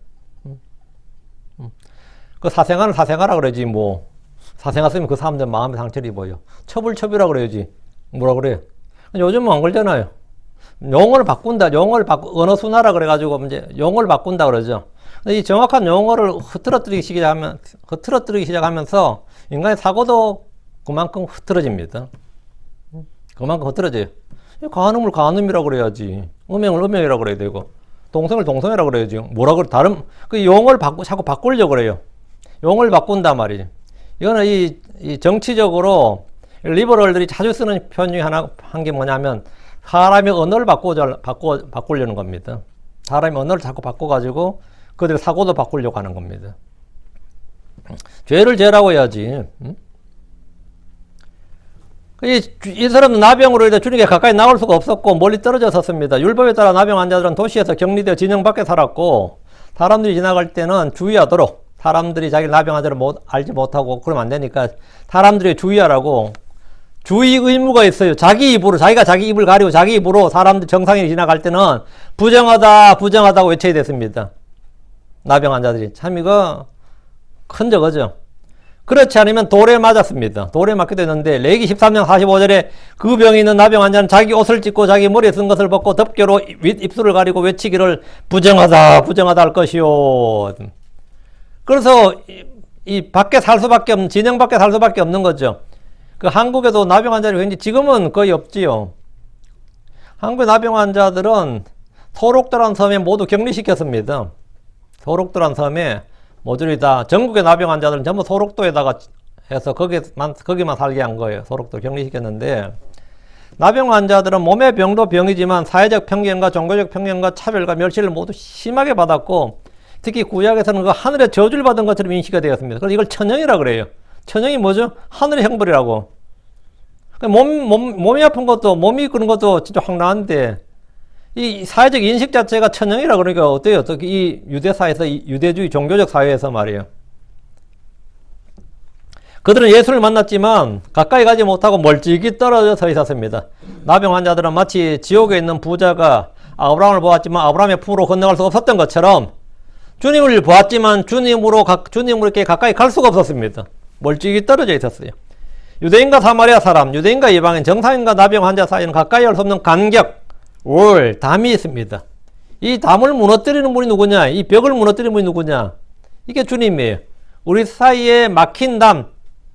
그 사생아는 사생아라 그러지 뭐 사생아 쓰면 그 사람들 마음의 상처를 입어요. 처불처비라 그래야지 뭐라 그래. 요즘은 안 그러잖아요. 용어를 바꾼다. 언어 순화라 그래가지고 이제 용어를 바꾼다 그러죠. 근데 이 정확한 용어를 흐트러뜨리기 시작하면서 인간의 사고도 그만큼 흐트러집니다. 그만큼 흐트러져요. 가늠을 가늠이라고 그래야지. 음행을 음행이라고 그래야 되고 동성을 동성이라고 그래야지. 뭐라 그래 다른 그 용어를 자꾸 바꾸려고 그래요. 용어를 바꾼단 말이지. 이거는 이 정치적으로 리버럴들이 자주 쓰는 표현 중에 한 게 뭐냐면 사람의 언어를 바꾸려는 겁니다. 사람의 언어를 자꾸 바꿔가지고 그들의 사고도 바꾸려고 하는 겁니다. 죄를 죄라고 해야지. 이 사람은 나병으로 인해 주님께 가까이 나올 수가 없었고 멀리 떨어져 섰습니다. 율법에 따라 나병 환자들은 도시에서 격리되어 진영 밖에 살았고 사람들이 지나갈 때는 주의하도록 사람들이 자기 나병 환자를 알지 못하고 그러면 안 되니까 사람들이 주의하라고 주의 의무가 있어요. 자기가 자기 입을 가리고 자기 입으로 사람들 정상인이 지나갈 때는 부정하다고 외쳐야 됐습니다. 나병 환자들이. 참 이거 큰 저거죠. 그렇지 않으면 돌에 맞았습니다. 돌에 맞게 되는데 레위기 13장 45절에 그 병이 있는 나병 환자는 자기 옷을 찢고 자기 머리에 쓴 것을 벗고 덮개로 입술을 가리고 외치기를 부정하다 할 것이요. 그래서 이 밖에 살 수밖에 없는 진영 밖에 살 수밖에 없는 거죠. 그 한국에도 나병 환자들이 굉장히 지금은 거의 없지요. 한국의 나병 환자들은 소록도란 섬에 모두 격리시켰습니다. 소록도란 섬에 모조리 다 전국의 나병 환자들은 전부 소록도에다가 해서 거기만 살게 한 거예요. 소록도 격리시켰는데 나병 환자들은 몸의 병도 병이지만 사회적 편견과 종교적 편견과 차별과 멸시를 모두 심하게 받았고 특히 구약에서는 그 하늘의 저주를 받은 것처럼 인식이 되었습니다. 그래서 이걸 천형이라고 그래요. 천형이 뭐죠? 하늘의 형벌이라고. 몸이 아픈 것도, 몸이 그런 것도 진짜 황당한데, 이 사회적 인식 자체가 천형이라 그러니까 어때요? 이 유대사회에서, 이 유대주의 종교적 사회에서 말이에요. 그들은 예수를 만났지만 가까이 가지 못하고 멀찍이 떨어져 서 있었습니다. 나병 환자들은 마치 지옥에 있는 부자가 아브라함을 보았지만 아브라함의 품으로 건너갈 수가 없었던 것처럼 주님을 보았지만 주님으로께 가까이 갈 수가 없었습니다. 멀찍이 떨어져 있었어요. 유대인과 사마리아 사람, 유대인과 이방인, 정상인과 나병 환자 사이에는 가까이 할 수 없는 담이 있습니다. 이 담을 무너뜨리는 분이 누구냐? 이 벽을 무너뜨리는 분이 누구냐? 이게 주님이에요. 우리 사이에 막힌 담,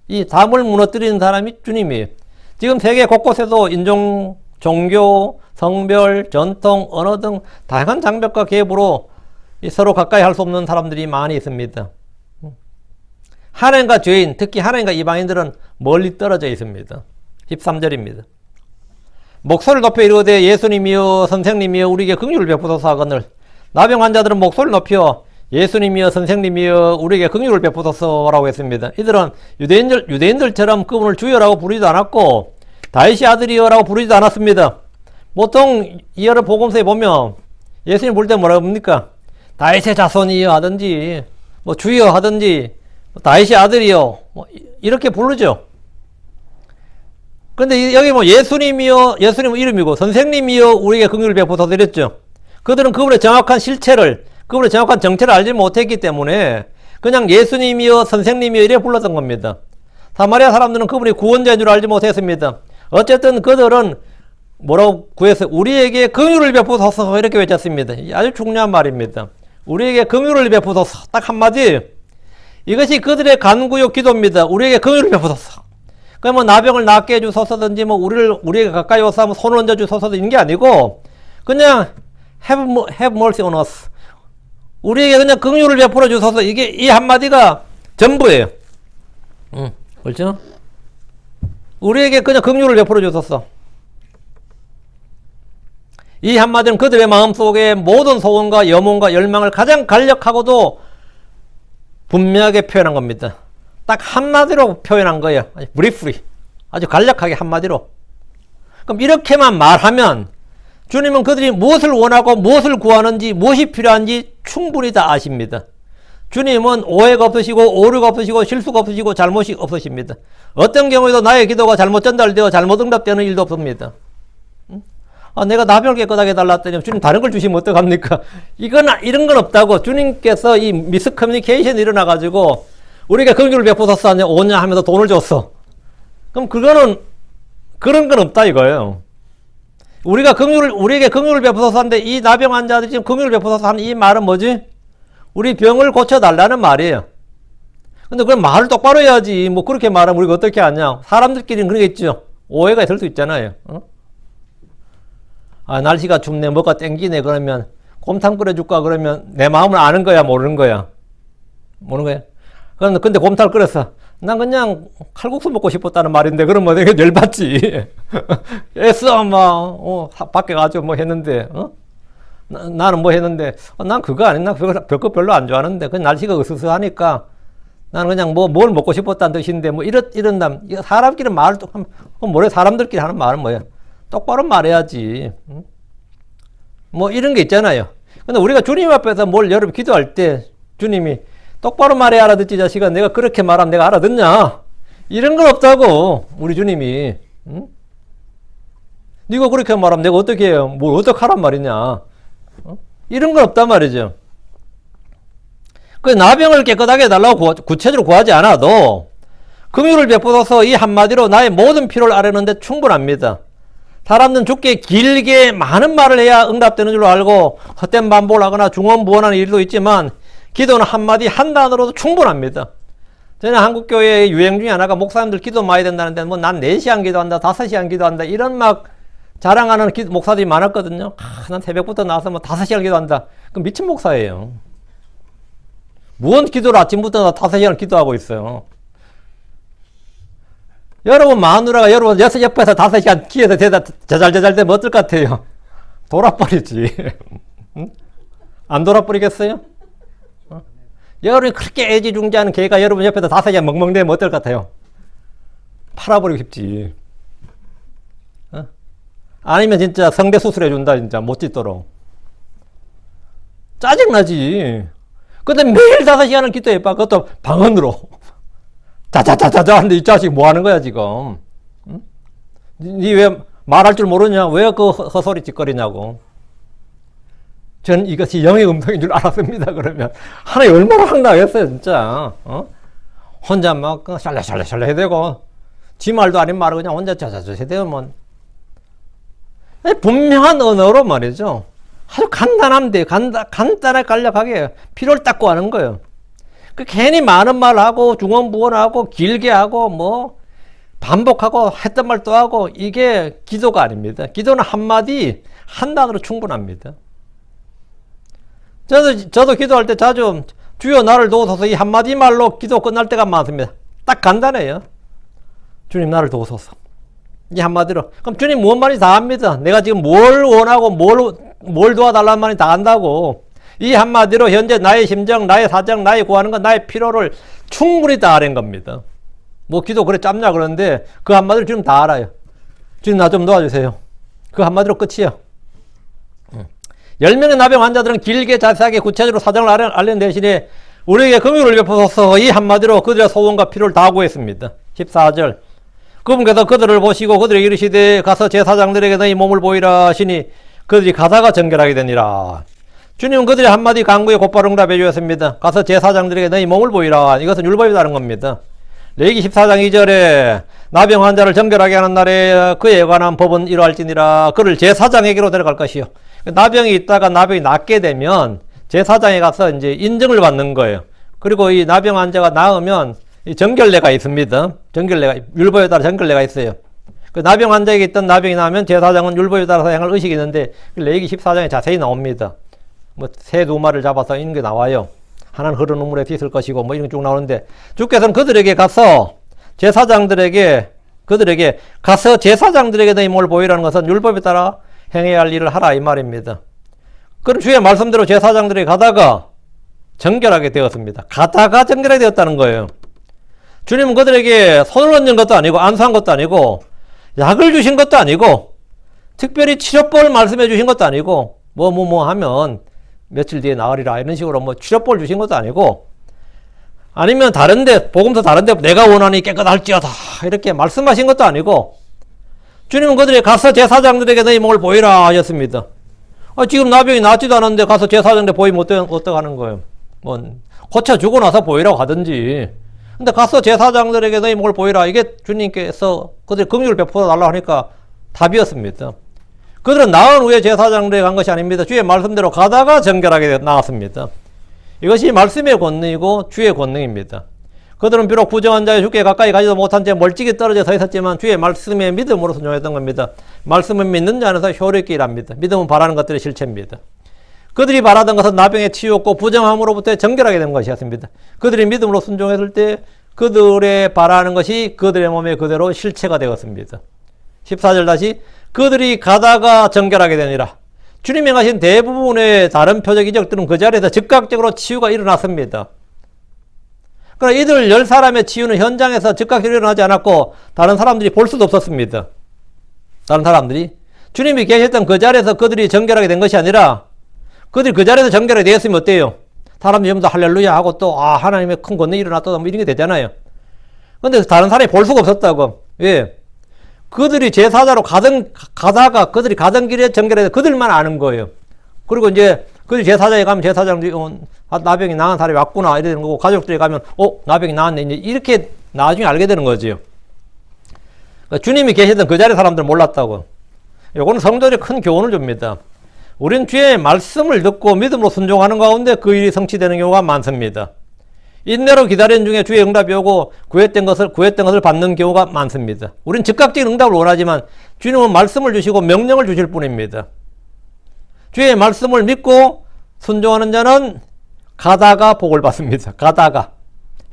이 담을 무너뜨리는 사람이 주님이에요. 지금 세계 곳곳에도 인종, 종교, 성별, 전통, 언어 등 다양한 장벽과 갭으로 서로 가까이 할 수 없는 사람들이 많이 있습니다. 하나님과 죄인, 특히 하나님과 이방인들은 멀리 떨어져 있습니다. 13절입니다. 목소리를 높여 이르되 예수님이여 선생님이여 우리에게 긍휼을 베푸소서 하거늘 나병 환자들은 목소리를 높여 예수님이여 선생님이여 우리에게 긍휼을 베푸소서라고 했습니다. 이들은 유대인들처럼 그분을 주여라고 부르지도 않았고 다윗의 아들이여라고 부르지도 않았습니다. 보통 이어를 복음서에 보면 예수님 부를 때 뭐라고 합니까? 다윗의 자손이여 하든지 뭐 주여 하든지 다윗의 아들이여 뭐 이렇게 부르죠. 근데 여기 뭐 예수님이여 예수님 이름이고 선생님이여 우리에게 긍휼을 베푸소서 이랬죠. 그들은 그분의 정확한 실체를 그분의 정확한 정체를 알지 못했기 때문에 그냥 예수님이여 선생님이여 이래 불렀던 겁니다. 사마리아 사람들은 그분이 구원자인 줄 알지 못했습니다. 어쨌든 그들은 뭐라고 구했어요? 우리에게 긍휼을 베푸소서 이렇게 외쳤습니다. 아주 중요한 말입니다. 우리에게 긍휼을 베푸소서 딱 한마디. 이것이 그들의 간구요 기도입니다. 우리에게 긍휼을 베푸소서. 그러면 뭐 나병을 낫게 해주소서든지 뭐 우리에게 가까이 오서 하면 손을 얹어 주소서 이런 게 아니고 그냥 have mercy on us. 우리에게 그냥 긍휼을 베풀어 주소서. 이게 이 한마디가 전부예요. 그렇죠? 우리에게 그냥 긍휼을 베풀어 주소서. 이 한마디는 그들의 마음속에 모든 소원과 염원과 열망을 가장 간략하고도 분명하게 표현한 겁니다. 딱 한마디로 표현한 거예요. briefly. 아주 간략하게 한마디로. 그럼 이렇게만 말하면 주님은 그들이 무엇을 원하고 무엇을 구하는지 무엇이 필요한지 충분히 다 아십니다. 주님은 오해가 없으시고 오류가 없으시고 실수가 없으시고 잘못이 없으십니다. 어떤 경우에도 나의 기도가 잘못 전달되어 잘못 응답되는 일도 없습니다. 내가 나병을 깨끗하게 해달라 했더니 주님 다른 걸 주시면 어떡합니까? 이런 건 없다고. 주님께서 이 미스커뮤니케이션이 일어나가지고 우리가 긍휼을 베푸소서 오냐 하면서 돈을 줬어. 그럼 그거는 그런 건 없다 이거예요. 우리에게 긍휼을 베푸소서 하는데 이 나병 환자들이 지금 긍휼을 베푸소서 하는 이 말은 뭐지? 우리 병을 고쳐달라는 말이에요. 근데 그럼 말을 똑바로 해야지. 뭐 그렇게 말하면 우리가 어떻게 하냐? 사람들끼리는 그러겠죠. 오해가 될 수 있잖아요. 날씨가 춥네, 뭐가 땡기네, 그러면 곰탕 끓여줄까? 그러면 내 마음을 아는 거야, 모르는 거야? 모르는 거야? 근데 곰탕을 끓였어. 난 그냥 칼국수 먹고 싶었다는 말인데, 그러면 되게 열받지. 애써, 밖에 가서 뭐 했는데, 나는 뭐 했는데, 난 그거 아니야. 별거 별로 안 좋아하는데, 그 날씨가 으스스하니까, 나는 그냥 뭘 먹고 싶었다는 뜻인데, 이런다. 사람끼리 말을 또, 뭐래, 사람들끼리 하는 말은 뭐야? 똑바로 말해야지. 뭐 이런 게 있잖아요. 근데 우리가 주님 앞에서 여러분 기도할 때 주님이 똑바로 말해야 알아듣지 자식아 내가 그렇게 말하면 내가 알아듣냐? 이런 건 없다고 우리 주님이. 네가 그렇게 말하면 내가 어떻게 해요? 뭘 어떻게 하란 말이냐? 이런 건 없단 말이죠. 그 나병을 깨끗하게 해달라고 구체적으로 구하지 않아도 긍휼을 베푸소서 이 한마디로 나의 모든 필요를 아뢰는데 충분합니다. 사람들은 죽게 길게 많은 말을 해야 응답되는 줄로 알고 헛된 반복을 하거나 중언부언하는 일도 있지만 기도는 한마디 한 단어로도 충분합니다. 저는 한국교회의 유행 중에 하나가 목사님들 기도 많이 된다는데 난 4시간 기도한다 5시간 기도한다 이런 막 자랑하는 목사들이 많았거든요. 난 새벽부터 나와서 5시간 기도한다. 그럼 미친 목사예요. 무언 기도를 아침부터 5시간 기도하고 있어요. 여러분 마누라가 여러분 옆에서 5시간 기에서 제잘 되면 어떨 것 같아요? 돌아버리지. 안 돌아버리겠어요? 여러분이 그렇게 애지중지하는 개가 여러분 옆에서 5시간 멍멍대면 어떨 것 같아요? 팔아버리고 싶지. 아니면 진짜 성대 수술해준다 진짜 못 짓도록. 짜증나지. 근데 매일 5시간을 기도해봐. 그것도 방언으로. 자자자자자 하는데 이 자식 뭐 하는 거야 지금? 응? 니 왜 말할 줄 모르냐? 왜 그 헛소리 짓거리냐고. 전 이것이 영의 음성인 줄 알았습니다. 그러면 하나님 얼마나 황당했어요 진짜. 혼자 막 샬라샬라샬라 해대고 지 말도 아닌 말을 그냥 혼자 자자자 해대면 분명한 언어로 말이죠. 아주 간단한데 간단하게 간략하게 필요를 딱 구하는 거예요. 괜히 많은 말 하고 중언부언하고 길게 하고 뭐 반복하고 했던 말 또 하고 이게 기도가 아닙니다. 기도는 한마디 한 단어로 충분합니다. 저도 기도할 때 자주 주여 나를 도우소서 이 한마디 말로 기도 끝날 때가 많습니다. 딱 간단해요. 주님 나를 도우소서. 이 한마디로. 그럼 주님 무슨 말인지 다 압니다. 내가 지금 뭘 원하고 뭘 도와달라는 말인지 다 안다고. 이 한마디로 현재 나의 심정, 나의 사정, 나의 구하는 것, 나의 필요를 충분히 다 아는 겁니다. 뭐 기도 그래 짧냐 그러는데 그 한마디로 주님 다 알아요. 주님 나 좀 도와주세요. 그 한마디로 끝이에요. 10명의 나병 환자들은 길게 자세하게 구체적으로 사정을 알린 대신에 우리에게 긍휼을 베푸소서 이 한마디로 그들의 소원과 필요를 다 구했습니다. 14절 그분께서 그들을 보시고 그들에게 이르시되 가서 제사장들에게 너희 몸을 보이라 하시니 그들이 가다가 정결하게 되니라. 주님은 그들의 한마디 간구에 곧바로 응답해 주었습니다. 가서 제사장들에게 너희 몸을 보이라. 이것은 율법이 다른 겁니다. 레위기 14장 2절에 나병 환자를 정결하게 하는 날에 그에 관한 법은 이러할지니라. 그를 제사장에게로 데려갈 것이요. 나병이 있다가 나병이 낫게 되면 제사장에 가서 이제 인정을 받는 거예요. 그리고 이 나병 환자가 나으면 이 정결례가 있습니다. 정결례가 율법에 따라 정결례가 있어요. 그 나병 환자에게 있던 나병이 나면 제사장은 율법에 따라서 행할 의식이 있는데 레위기 14장에 자세히 나옵니다. 뭐 새 2마리를 잡아서 이런 게 나와요. 하나는 흐르는 물에 씻을 것이고 뭐 이런 게 쭉 나오는데 주께서는 그들에게 가서 제사장들에게 가서 제사장들에게 너희 몸을 보이라는 것은 율법에 따라 행해야 할 일을 하라 이 말입니다. 그럼 주의 말씀대로 제사장들이 가다가 정결하게 되었습니다. 가다가 정결하게 되었다는 거예요. 주님은 그들에게 손을 얹은 것도 아니고 안수한 것도 아니고 약을 주신 것도 아니고 특별히 치료법을 말씀해 주신 것도 아니고 뭐 하면 며칠 뒤에 나으리라 이런 식으로 뭐 치료법을 주신 것도 아니고 아니면 다른데 복음서 다른데 내가 원하니 깨끗할지어다 이렇게 말씀하신 것도 아니고 주님은 그들이 가서 제사장들에게 너희 몸을 보이라 하셨습니다. 지금 나병이 낫지도 않았는데 가서 제사장들에게 보이면 어떡하는 거예요? 뭐 고쳐주고 나서 보이라고 하든지. 근데 가서 제사장들에게 너희 몸을 보이라 이게 주님께서 그들이 긍휼을 베풀어 달라고 하니까 답이었습니다. 그들은 나은 후에 제사장들에게 간 것이 아닙니다. 주의 말씀대로 가다가 정결하게 나왔습니다. 이것이 말씀의 권능이고 주의 권능입니다. 그들은 비록 부정한 자의 주께 가까이 가지도 못한 채 멀찍이 떨어져 서 있었지만 주의 말씀에 믿음으로 순종했던 겁니다. 말씀을 믿는 자 안에서 효력있게 일합니다. 믿음은 바라는 것들의 실체입니다. 그들이 바라던 것은 나병에 치유였고 부정함으로부터 정결하게 된 것이었습니다. 그들이 믿음으로 순종했을 때 그들의 바라는 것이 그들의 몸에 그대로 실체가 되었습니다. 14절 다시 그들이 가다가 정결하게 되니라. 주님이 행하신 대부분의 다른 표적 이적들은 그 자리에서 즉각적으로 치유가 일어났습니다. 그러나 이들 10사람의 치유는 현장에서 즉각적으로 일어나지 않았고 다른 사람들이 볼 수도 없었습니다. 다른 사람들이 주님이 계셨던 그 자리에서 그들이 정결하게 된 것이 아니라 그들이 그 자리에서 정결하게 되었으면 어때요? 사람들이 전부 다 할렐루야 하고 또 하나님의 큰 권능이 일어났다 뭐 이런 게 되잖아요. 근데 다른 사람이 볼 수가 없었다고. 왜? 그들이 제사자로 가다가 그들이 가던 길에 정결해서 그들만 아는 거예요. 그리고 이제 그들이 제사장에 가면 제사장들이 나병이 나은 사람이 왔구나 이러는 거고 가족들이 가면 나병이 나았네 이제 이렇게 나중에 알게 되는 거죠. 그러니까 주님이 계시던 그 자리 사람들은 몰랐다고. 요거는 성도들이 큰 교훈을 줍니다. 우린 주의 말씀을 듣고 믿음으로 순종하는 가운데 그 일이 성취되는 경우가 많습니다. 인내로 기다리는 중에 주의 응답이 오고 구했던 것을 받는 경우가 많습니다. 우린 즉각적인 응답을 원하지만 주님은 말씀을 주시고 명령을 주실 뿐입니다. 주의 말씀을 믿고 순종하는 자는 가다가 복을 받습니다. 가다가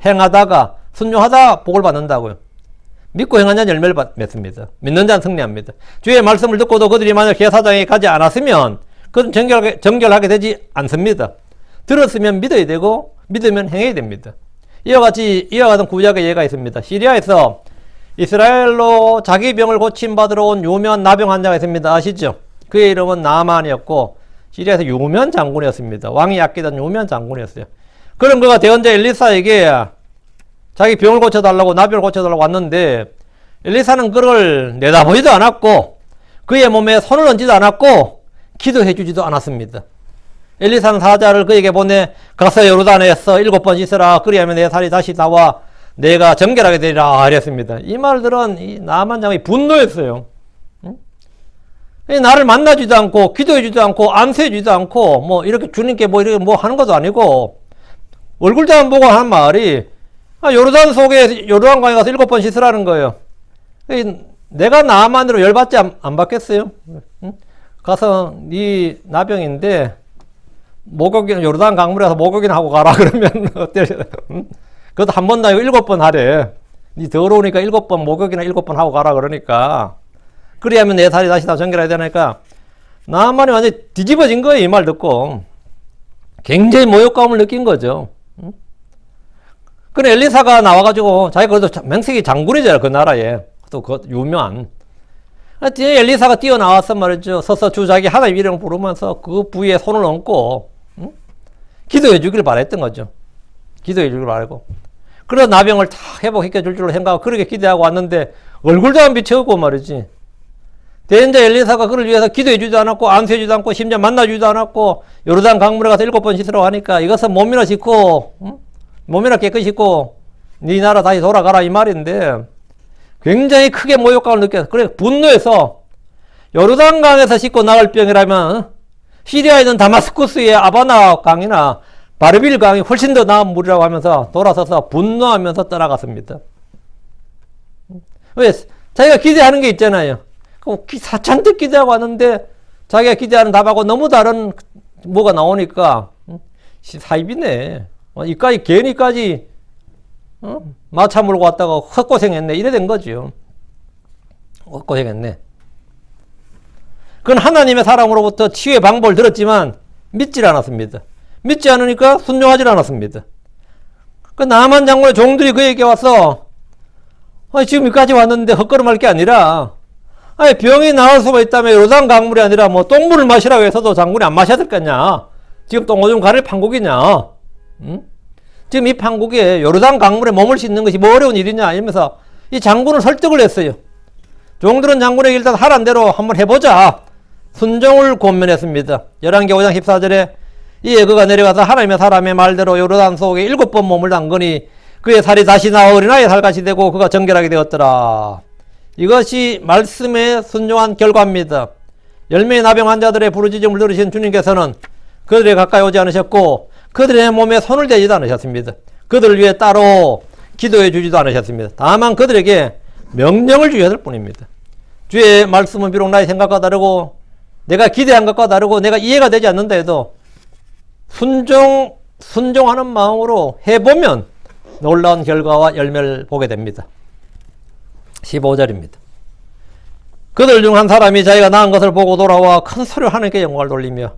행하다가 순종하다 복을 받는다고요. 믿고 행한 자는 열매를 맺습니다. 믿는 자는 승리합니다. 주의 말씀을 듣고도 그들이 만약 제사장에 가지 않았으면 그건 정결하게 되지 않습니다. 들었으면 믿어야 되고 믿으면 행해야 됩니다. 이와 같은 구약의 예가 있습니다. 시리아에서 이스라엘로 자기 병을 고침받으러 온 유명한 나병 환자가 있습니다. 아시죠? 그의 이름은 나만이었고 시리아에서 유명한 장군이었습니다. 왕이 아끼던 유명한 장군이었어요. 그런 그가 대언자 엘리사에게 자기 병을 고쳐달라고 나병을 고쳐달라고 왔는데 엘리사는 그를 내다보지도 않았고 그의 몸에 손을 얹지도 않았고 기도해주지도 않았습니다. 엘리사는 사자를 그에게 보내 가서 요르단에서 7번 씻으라. 그리하면 내 살이 다시 나와 내가 정결하게 되리라 이랬습니다. 이 말들은 이 나만 장이 분노했어요. 나를 만나지도 않고 기도해주지도 않고 안수해주지도 않고 뭐 이렇게 주님께 뭐 이렇게 뭐 하는 것도 아니고 얼굴도 안 보고 한 말이 요르단강에 가서 7번 씻으라는 거예요. 내가 나만으로 열받지 안 받겠어요? 가서 네 나병인데 목욕이나 요르단 강물에서 목욕이나 하고 가라 그러면 어때요? 그것도 한 번도 아니고 7번 하래. 니 더러우니까 7번 목욕이나 7번 하고 가라 그러니까. 그래야면 내 살이 다시 다 정결해야 되니까 나만이 완전 뒤집어진 거예요. 이 말 듣고. 굉장히 모욕감을 느낀 거죠. 그래 엘리사가 나와가지고 자기가 그래도 명색이 장군이잖아요. 그 나라에. 또 그 유명한. 뒤에 엘리사가 뛰어나와서 말이죠. 서서 주 자기 하나님 이름을 부르면서 그 부위에 손을 얹고 기도해 주길 바랬던 거죠. 기도해 주길 바라고. 그래서 나병을 다 회복시켜 줄 줄로 생각하고 그렇게 기대하고 왔는데 얼굴도 안 비춰오고 말이지. 대인자 엘리사가 그를 위해서 기도해 주지도 않았고 안수해 주지도 않고 심지어 만나 주지도 않았고 요르단 강물에 가서 7번 씻으라고 하니까 이것은 몸이나 씻고 몸이나 깨끗이 씻고 네 나라 다시 돌아가라 이 말인데 굉장히 크게 모욕감을 느꼈어. 그래 분노해서 요르단강에서 씻고 나을 병이라면 시리아에 있는 다마스쿠스의 아바나 강이나 바르빌 강이 훨씬 더 나은 물이라고 하면서 돌아서서 분노하면서 떠나갔습니다. 왜? 자기가 기대하는 게 있잖아요. 사찬뜩 기대하고 왔는데 자기가 기대하는 답하고 너무 다른 뭐가 나오니까 사입이네. 이까지 괜히까지 마차 몰고 왔다가 헛고생했네. 이래 된 거죠. 헛고생했네. 그건 하나님의 사람으로부터 치유의 방법을 들었지만 믿질 않았습니다. 믿지 않으니까 순종하지 않았습니다. 그 나만 장군의 종들이 그에게 와서 지금 여기까지 왔는데 헛걸음할 게 아니라 병이 나을 수가 있다면 요르단 강물이 아니라 뭐 똥물을 마시라고 해서도 장군이 안 마셔야 될거냐. 지금 똥 오줌 가릴 판국이냐. 지금 이 판국에 요르단 강물에 몸을 씻는 것이 뭐 어려운 일이냐 이러면서 이 장군을 설득을 했어요. 종들은 장군에게 일단 하란 대로 한번 해보자. 순종을 권면했습니다. 열왕기 5장 14절에 이 예그가 내려가서 하나님의 사람의 말대로 요르단 속에 7번 몸을 담그니 그의 살이 다시 나와 어린아이의 살같이 되고 그가 정결하게 되었더라. 이것이 말씀에 순종한 결과입니다. 10명의 나병 환자들의 부르짖음을 들으신 주님께서는 그들에 가까이 오지 않으셨고 그들의 몸에 손을 대지도 않으셨습니다. 그들을 위해 따로 기도해 주지도 않으셨습니다. 다만 그들에게 명령을 주셨을 뿐입니다. 주의 말씀은 비록 나의 생각과 다르고 내가 기대한 것과 다르고 내가 이해가 되지 않는다 해도 순종하는 마음으로 해보면 놀라운 결과와 열매를 보게 됩니다. 15절입니다. 그들 중 한 사람이 자기가 낳은 것을 보고 돌아와 큰 소리로 하나님께 영광을 돌리며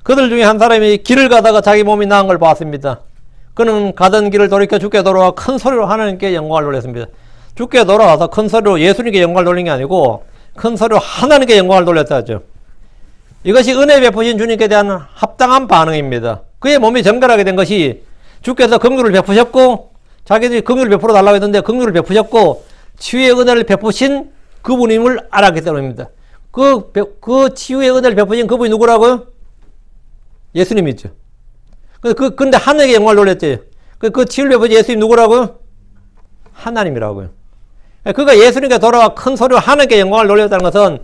그들 중에 한 사람이 길을 가다가 자기 몸이 나은 걸 봤습니다. 그는 가던 길을 돌이켜 주께 돌아와 큰 소리로 하나님께 영광을 돌렸습니다. 주께 돌아와서 큰 소리로 예수님께 영광을 돌린 게 아니고 큰 소리로 하나님께 영광을 돌렸다 하죠. 이것이 은혜 베푸신 주님께 대한 합당한 반응입니다. 그의 몸이 정결하게 된 것이 주께서 긍휼을 베푸셨고 자기들이 긍휼을 베풀어 달라고 했는데 긍휼을 베푸셨고 치유의 은혜를 베푸신 그분임을 알았기 때문입니다. 그 치유의 은혜를 베푸신 그분이 누구라고요? 예수님이죠. 근데 하나님께 영광을 돌렸지. 그 치유를 베푸신 예수님 누구라고요? 하나님이라고요. 그가 예수님께 돌아와 큰 소리로 하나님께 영광을 돌렸다는 것은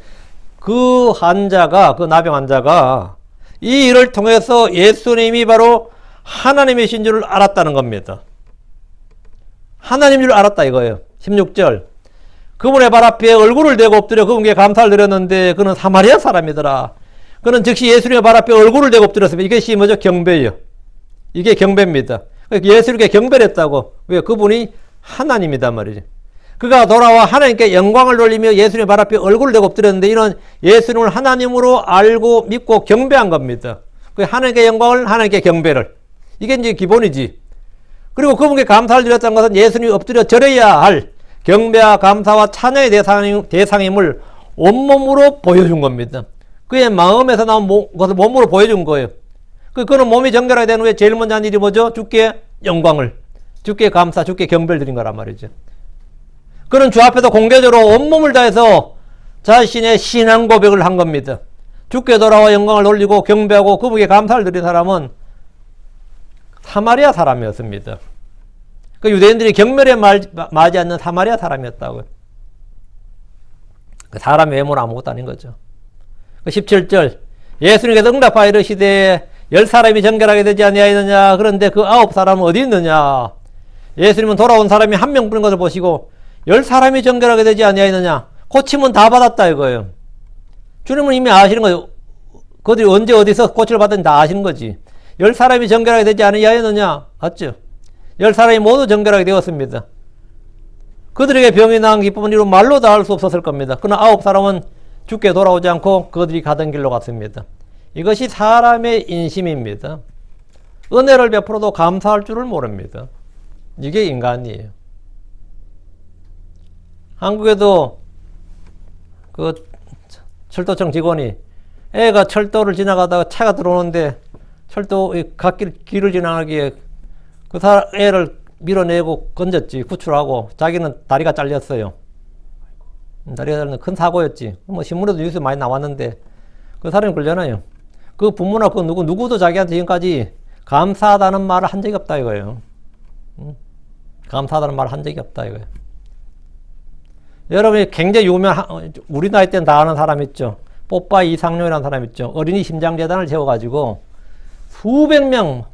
그 나병 환자가 이 일을 통해서 예수님이 바로 하나님이신 줄을 알았다는 겁니다. 하나님인 줄 알았다 이거예요. 16절. 그분의 발 앞에 얼굴을 대고 엎드려 그분께 감사를 드렸는데 그는 사마리아 사람이더라. 그는 즉시 예수님의 발 앞에 얼굴을 대고 엎드렸습니다. 이것이 뭐죠? 경배예요. 이게 경배입니다. 예수님께 경배를 했다고. 왜? 그분이 하나님이단 말이죠. 그가 돌아와 하나님께 영광을 돌리며 예수님의 발 앞에 얼굴을 대고 엎드렸는데 이런 예수님을 하나님으로 알고 믿고 경배한 겁니다. 하나님께 영광을, 하나님께 경배를. 이게 이제 기본이지. 그리고 그분께 감사를 드렸다는 것은 예수님이 엎드려 절해야 할 경배와 감사와 찬양의 대상임을 온몸으로 보여준 겁니다. 그의 마음에서 나온 것을 몸으로 보여준 거예요. 그는 몸이 정결하게 된 후에 제일 먼저 한 일이 뭐죠? 주께 영광을, 주께 감사, 주께 경배를 드린 거란 말이죠. 그는 주 앞에서 공개적으로 온몸을 다해서 자신의 신앙 고백을 한 겁니다. 주께 돌아와 영광을 돌리고 경배하고 그분께 감사를 드린 사람은 사마리아 사람이었습니다. 그 유대인들이 경멸에 맞지 않는 사마리아 사람이었다고요. 그 사람의 외모는 아무것도 아닌 거죠. 17절. 예수님께서 응답하여 이르시되 10사람이 정결하게 되지 아니하였느냐. 그런데 그 9사람은 어디 있느냐. 예수님은 돌아온 사람이 한 명뿐인 것을 보시고 10사람이 정결하게 되지 아니하였느냐. 고침은 다 받았다 이거예요. 주님은 이미 아시는 거예요. 그들이 언제 어디서 고침을 받았는지 다 아시는 거지. 10사람이 정결하게 되지 아니하였느냐. 맞죠? 10사람이 모두 정결하게 되었습니다. 그들에게 병이 나은 기쁨은 이루 말로 다 할 수 없었을 겁니다. 그러나 9사람은 죽게 돌아오지 않고 그들이 가던 길로 갔습니다. 이것이 사람의 인심입니다. 은혜를 베풀어도 감사할 줄을 모릅니다. 이게 인간이에요. 한국에도 그 철도청 직원이 애가 철도를 지나가다가 차가 들어오는데 철도 갓길 길을 지나가기에 그 애를 밀어내고 건졌지. 구출하고 자기는 다리가 잘렸어요. 다리가 잘렸는데 큰 사고였지. 뭐 신문에도 뉴스 많이 나왔는데 그 사람이 걸려나요. 그 부모나 그 누구도 자기한테 지금까지 감사하다는 말을 한 적이 없다 이거예요. 감사하다는 말을 한 적이 없다 이거예요. 여러분이 굉장히 유명한, 우리 나이 때는 다 아는 사람 있죠. 뽀빠이 이상룡이라는 사람 있죠. 어린이 심장재단을 세워가지고 수백 명,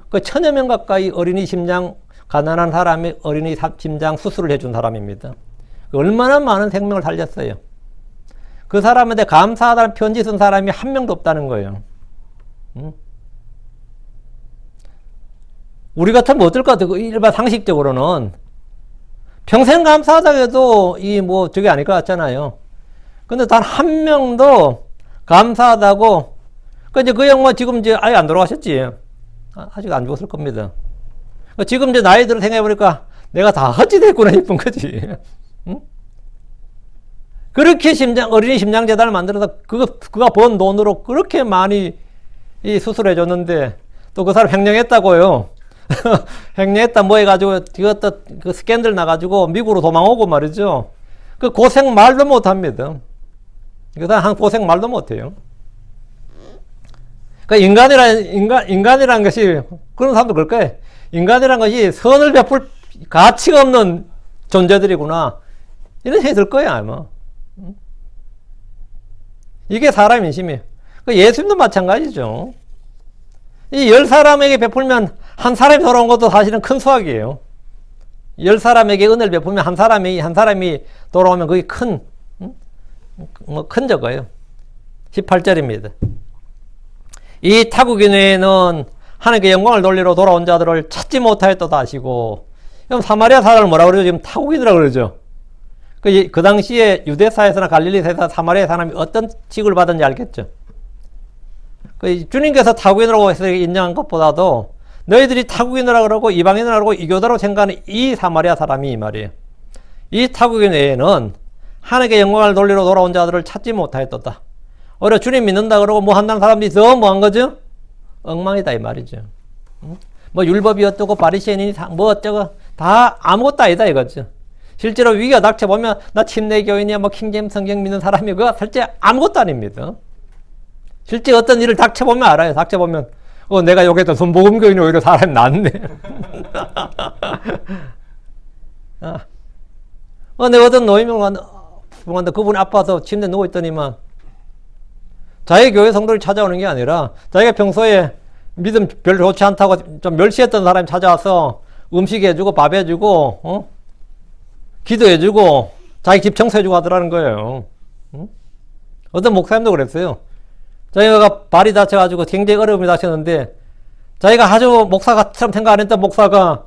그 1000여 명 가까이 어린이 심장, 가난한 사람이 어린이 심장 수술을 해준 사람입니다. 얼마나 많은 생명을 살렸어요. 그 사람한테 감사하다는 편지 쓴 사람이 한 명도 없다는 거예요. 우리 같으면 어떨 것 같아요? 일반 상식적으로는. 평생 감사하다고 해도 저게 아닐 것 같잖아요. 근데 단 한 명도 감사하다고, 이제 그 양반 지금 아예 안 돌아가셨지. 아직 안 죽었을 겁니다. 지금 나이들을 생각해보니까 내가 다 헛짓했구나 싶은 거지. 응? 그렇게 어린이 심장재단을 만들어서 그가 번 돈으로 그렇게 많이 수술해줬는데 또 그 사람 횡령했다고요. 횡령했다 뭐 해가지고 이것도 그 스캔들 나가지고 미국으로 도망오고 말이죠. 그 고생 말도 못합니다. 그 사람 고생 말도 못해요. 그러니까 인간이란 것이 그런 사람도 그럴 거예요. 인간이란 것이 선을 베풀 가치가 없는 존재들이구나 이런 생각이 들 거야 아마. 이게 사람 인심이에요. 예수님도 마찬가지죠. 이 10사람에게 베풀면 한 사람이 돌아온 것도 사실은 큰 수확이에요. 10사람에게 은혜를 베풀면 한 사람이 돌아오면 그게 큰 저거예요. 18절입니다. 이 타국인 외에는 하나님께 영광을 돌리러 돌아온 자들을 찾지 못하였다 하시고, 그럼 사마리아 사람을 뭐라고 그러죠? 지금 타국인이라고 그러죠. 그 당시에 유대사에서나 갈릴리사에서 사마리아 사람이 어떤 취급을 받은지 알겠죠. 주님께서 타국인이라고 해서 인정한 것보다도 너희들이 타국인이라고 그러고 이방인이라고 그러고 이교도라고 생각하는 이 사마리아 사람이 이 말이에요. 이 타국인 외에는 하나님께 영광을 돌리러 돌아온 자들을 찾지 못하였다. 오히려 주님 믿는다 그러고 뭐 한다는 사람들이 더 뭐 한 거죠? 엉망이다 이 말이죠. 뭐 율법이 어쩌고 바리새인이 뭐 어쩌고 다 아무것도 아니다 이거죠. 실제로 위기가 닥쳐보면 나 침례교인이야 뭐 킹제임스 성경 믿는 사람이 그거 실제 아무것도 아닙니다. 실제 어떤 일을 닥쳐보면 알아요. 닥쳐보면 내가 여기서 순복음교인이 오히려 사람이 낫네. 내가 어떤 노인명 갔는데 그분이 아파서 침대에 누워있더니만 자기 교회 성도를 찾아오는 게 아니라 자기가 평소에 믿음 별로 좋지 않다고 좀 멸시했던 사람이 찾아와서 음식 해주고 밥 해주고 기도해주고 자기 집 청소해주고 하더라는 거예요. 어떤 목사님도 그랬어요. 자기가 발이 다쳐가지고 굉장히 어려움이 닥쳤는데 자기가 아주 목사처럼 생각 안 했던 목사가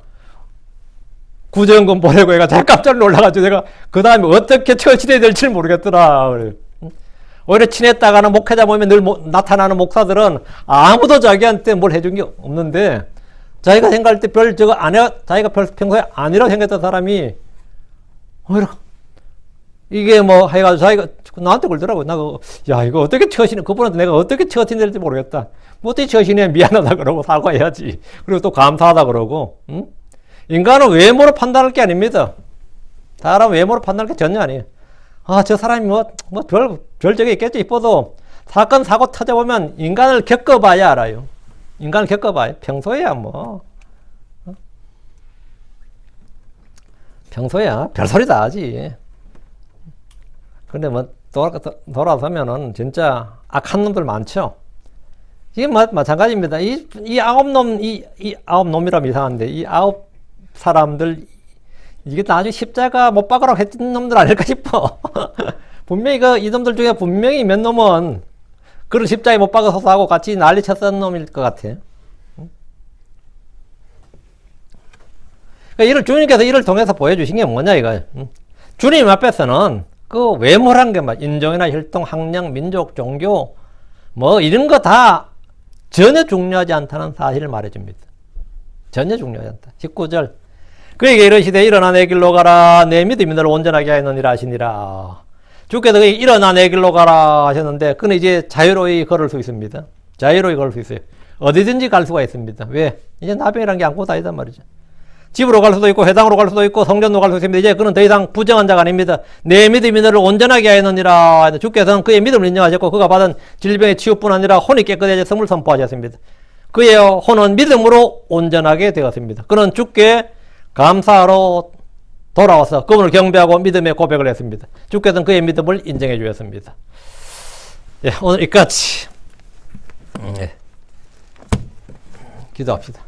구제연금 보내고 얘가 잘 깜짝 놀라가지고 내가 그 다음에 어떻게 처치해야 될지 모르겠더라. 오히려 친했다가는 목회자 모임에 늘 나타나는 목사들은 아무도 자기한테 뭘 해준 게 없는데 자기가 생각할 때 자기가 평소에 아니라고 생각했던 사람이 오히려 이게 뭐 해가지고 자기가 나한테 그러더라고. 야 이거 어떻게 처신해? 그분한테 내가 어떻게 처신해야 될지 모르겠다. 뭐 어떻게 처신해? 미안하다 그러고 사과해야지. 그리고 또 감사하다 그러고. 응? 인간은 외모로 판단할 게 아닙니다. 사람 외모로 판단할 게 전혀 아니에요. 저 사람이 별 적이 있겠지. 이뻐도 사건 사고 터져보면 인간을 겪어봐야 알아요. 인간을 겪어봐야. 평소에야 뭐. 평소에야 별소리 다 하지. 근데 뭐 돌아서면은 진짜 악한 놈들 많죠. 이게 마찬가지입니다. 이 9놈, 이 9놈이라면 이상한데, 이 9사람들, 이게 나중에 십자가 못 박으라고 했던 놈들 아닐까 싶어. 분명히 이 놈들 중에 분명히 몇 놈은 그런 십자가에 못 박아서 하고 같이 난리 쳤던 놈일 것 같아. 그러니까 이를 주님께서 이를 통해서 보여주신 게 뭐냐 이거. 주님 앞에서는 그 외모란 게 막 인종이나 혈통, 학력, 민족, 종교 뭐 이런 거 다 전혀 중요하지 않다는 사실을 말해줍니다. 전혀 중요하지 않다. 19절. 그에게 이르시되 일어나 내 길로 가라. 내 믿음이 너를 온전하게 하였느니라 하시니라. 주께서 일어나 내 길로 가라 하셨는데 그는 이제 자유로이 걸을 수 있습니다. 자유로이 걸을 수 있어요. 어디든지 갈 수가 있습니다. 왜? 이제 나병이란 게 안고 다니단 말이죠. 집으로 갈 수도 있고 회당으로 갈 수도 있고 성전으로 갈 수 있습니다. 이제 그는 더 이상 부정한 자가 아닙니다. 내 믿음이 너를 온전하게 하였느니라. 주께서는 그의 믿음을 인정하셨고 그가 받은 질병의 치유뿐 아니라 혼이 깨끗해졌음을 선포하셨습니다. 그의 혼은 믿음으로 온전하게 되었습니다. 그는 주께 감사하러 돌아와서 그분을 경배하고 믿음의 고백을 했습니다. 주께서는 그의 믿음을 인정해 주셨습니다. 예, 오늘 여기까지. 예. 기도합시다.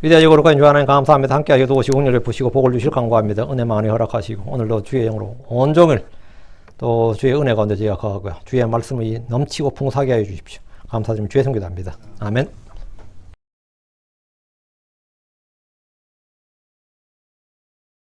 위대하시고 거룩하신 주 하나님 감사합니다. 함께 하시고 도우시고 응렬 베푸시고 복을 주실 간구합니다. 은혜 많이 허락하시고 오늘도 주의 영으로 온종일 또 주의 은혜 가운데 제가 거하고요. 주의 말씀이 넘치고 풍성하게 하여 주십시오. 감사드리며 주의 성기도합니다. 아멘.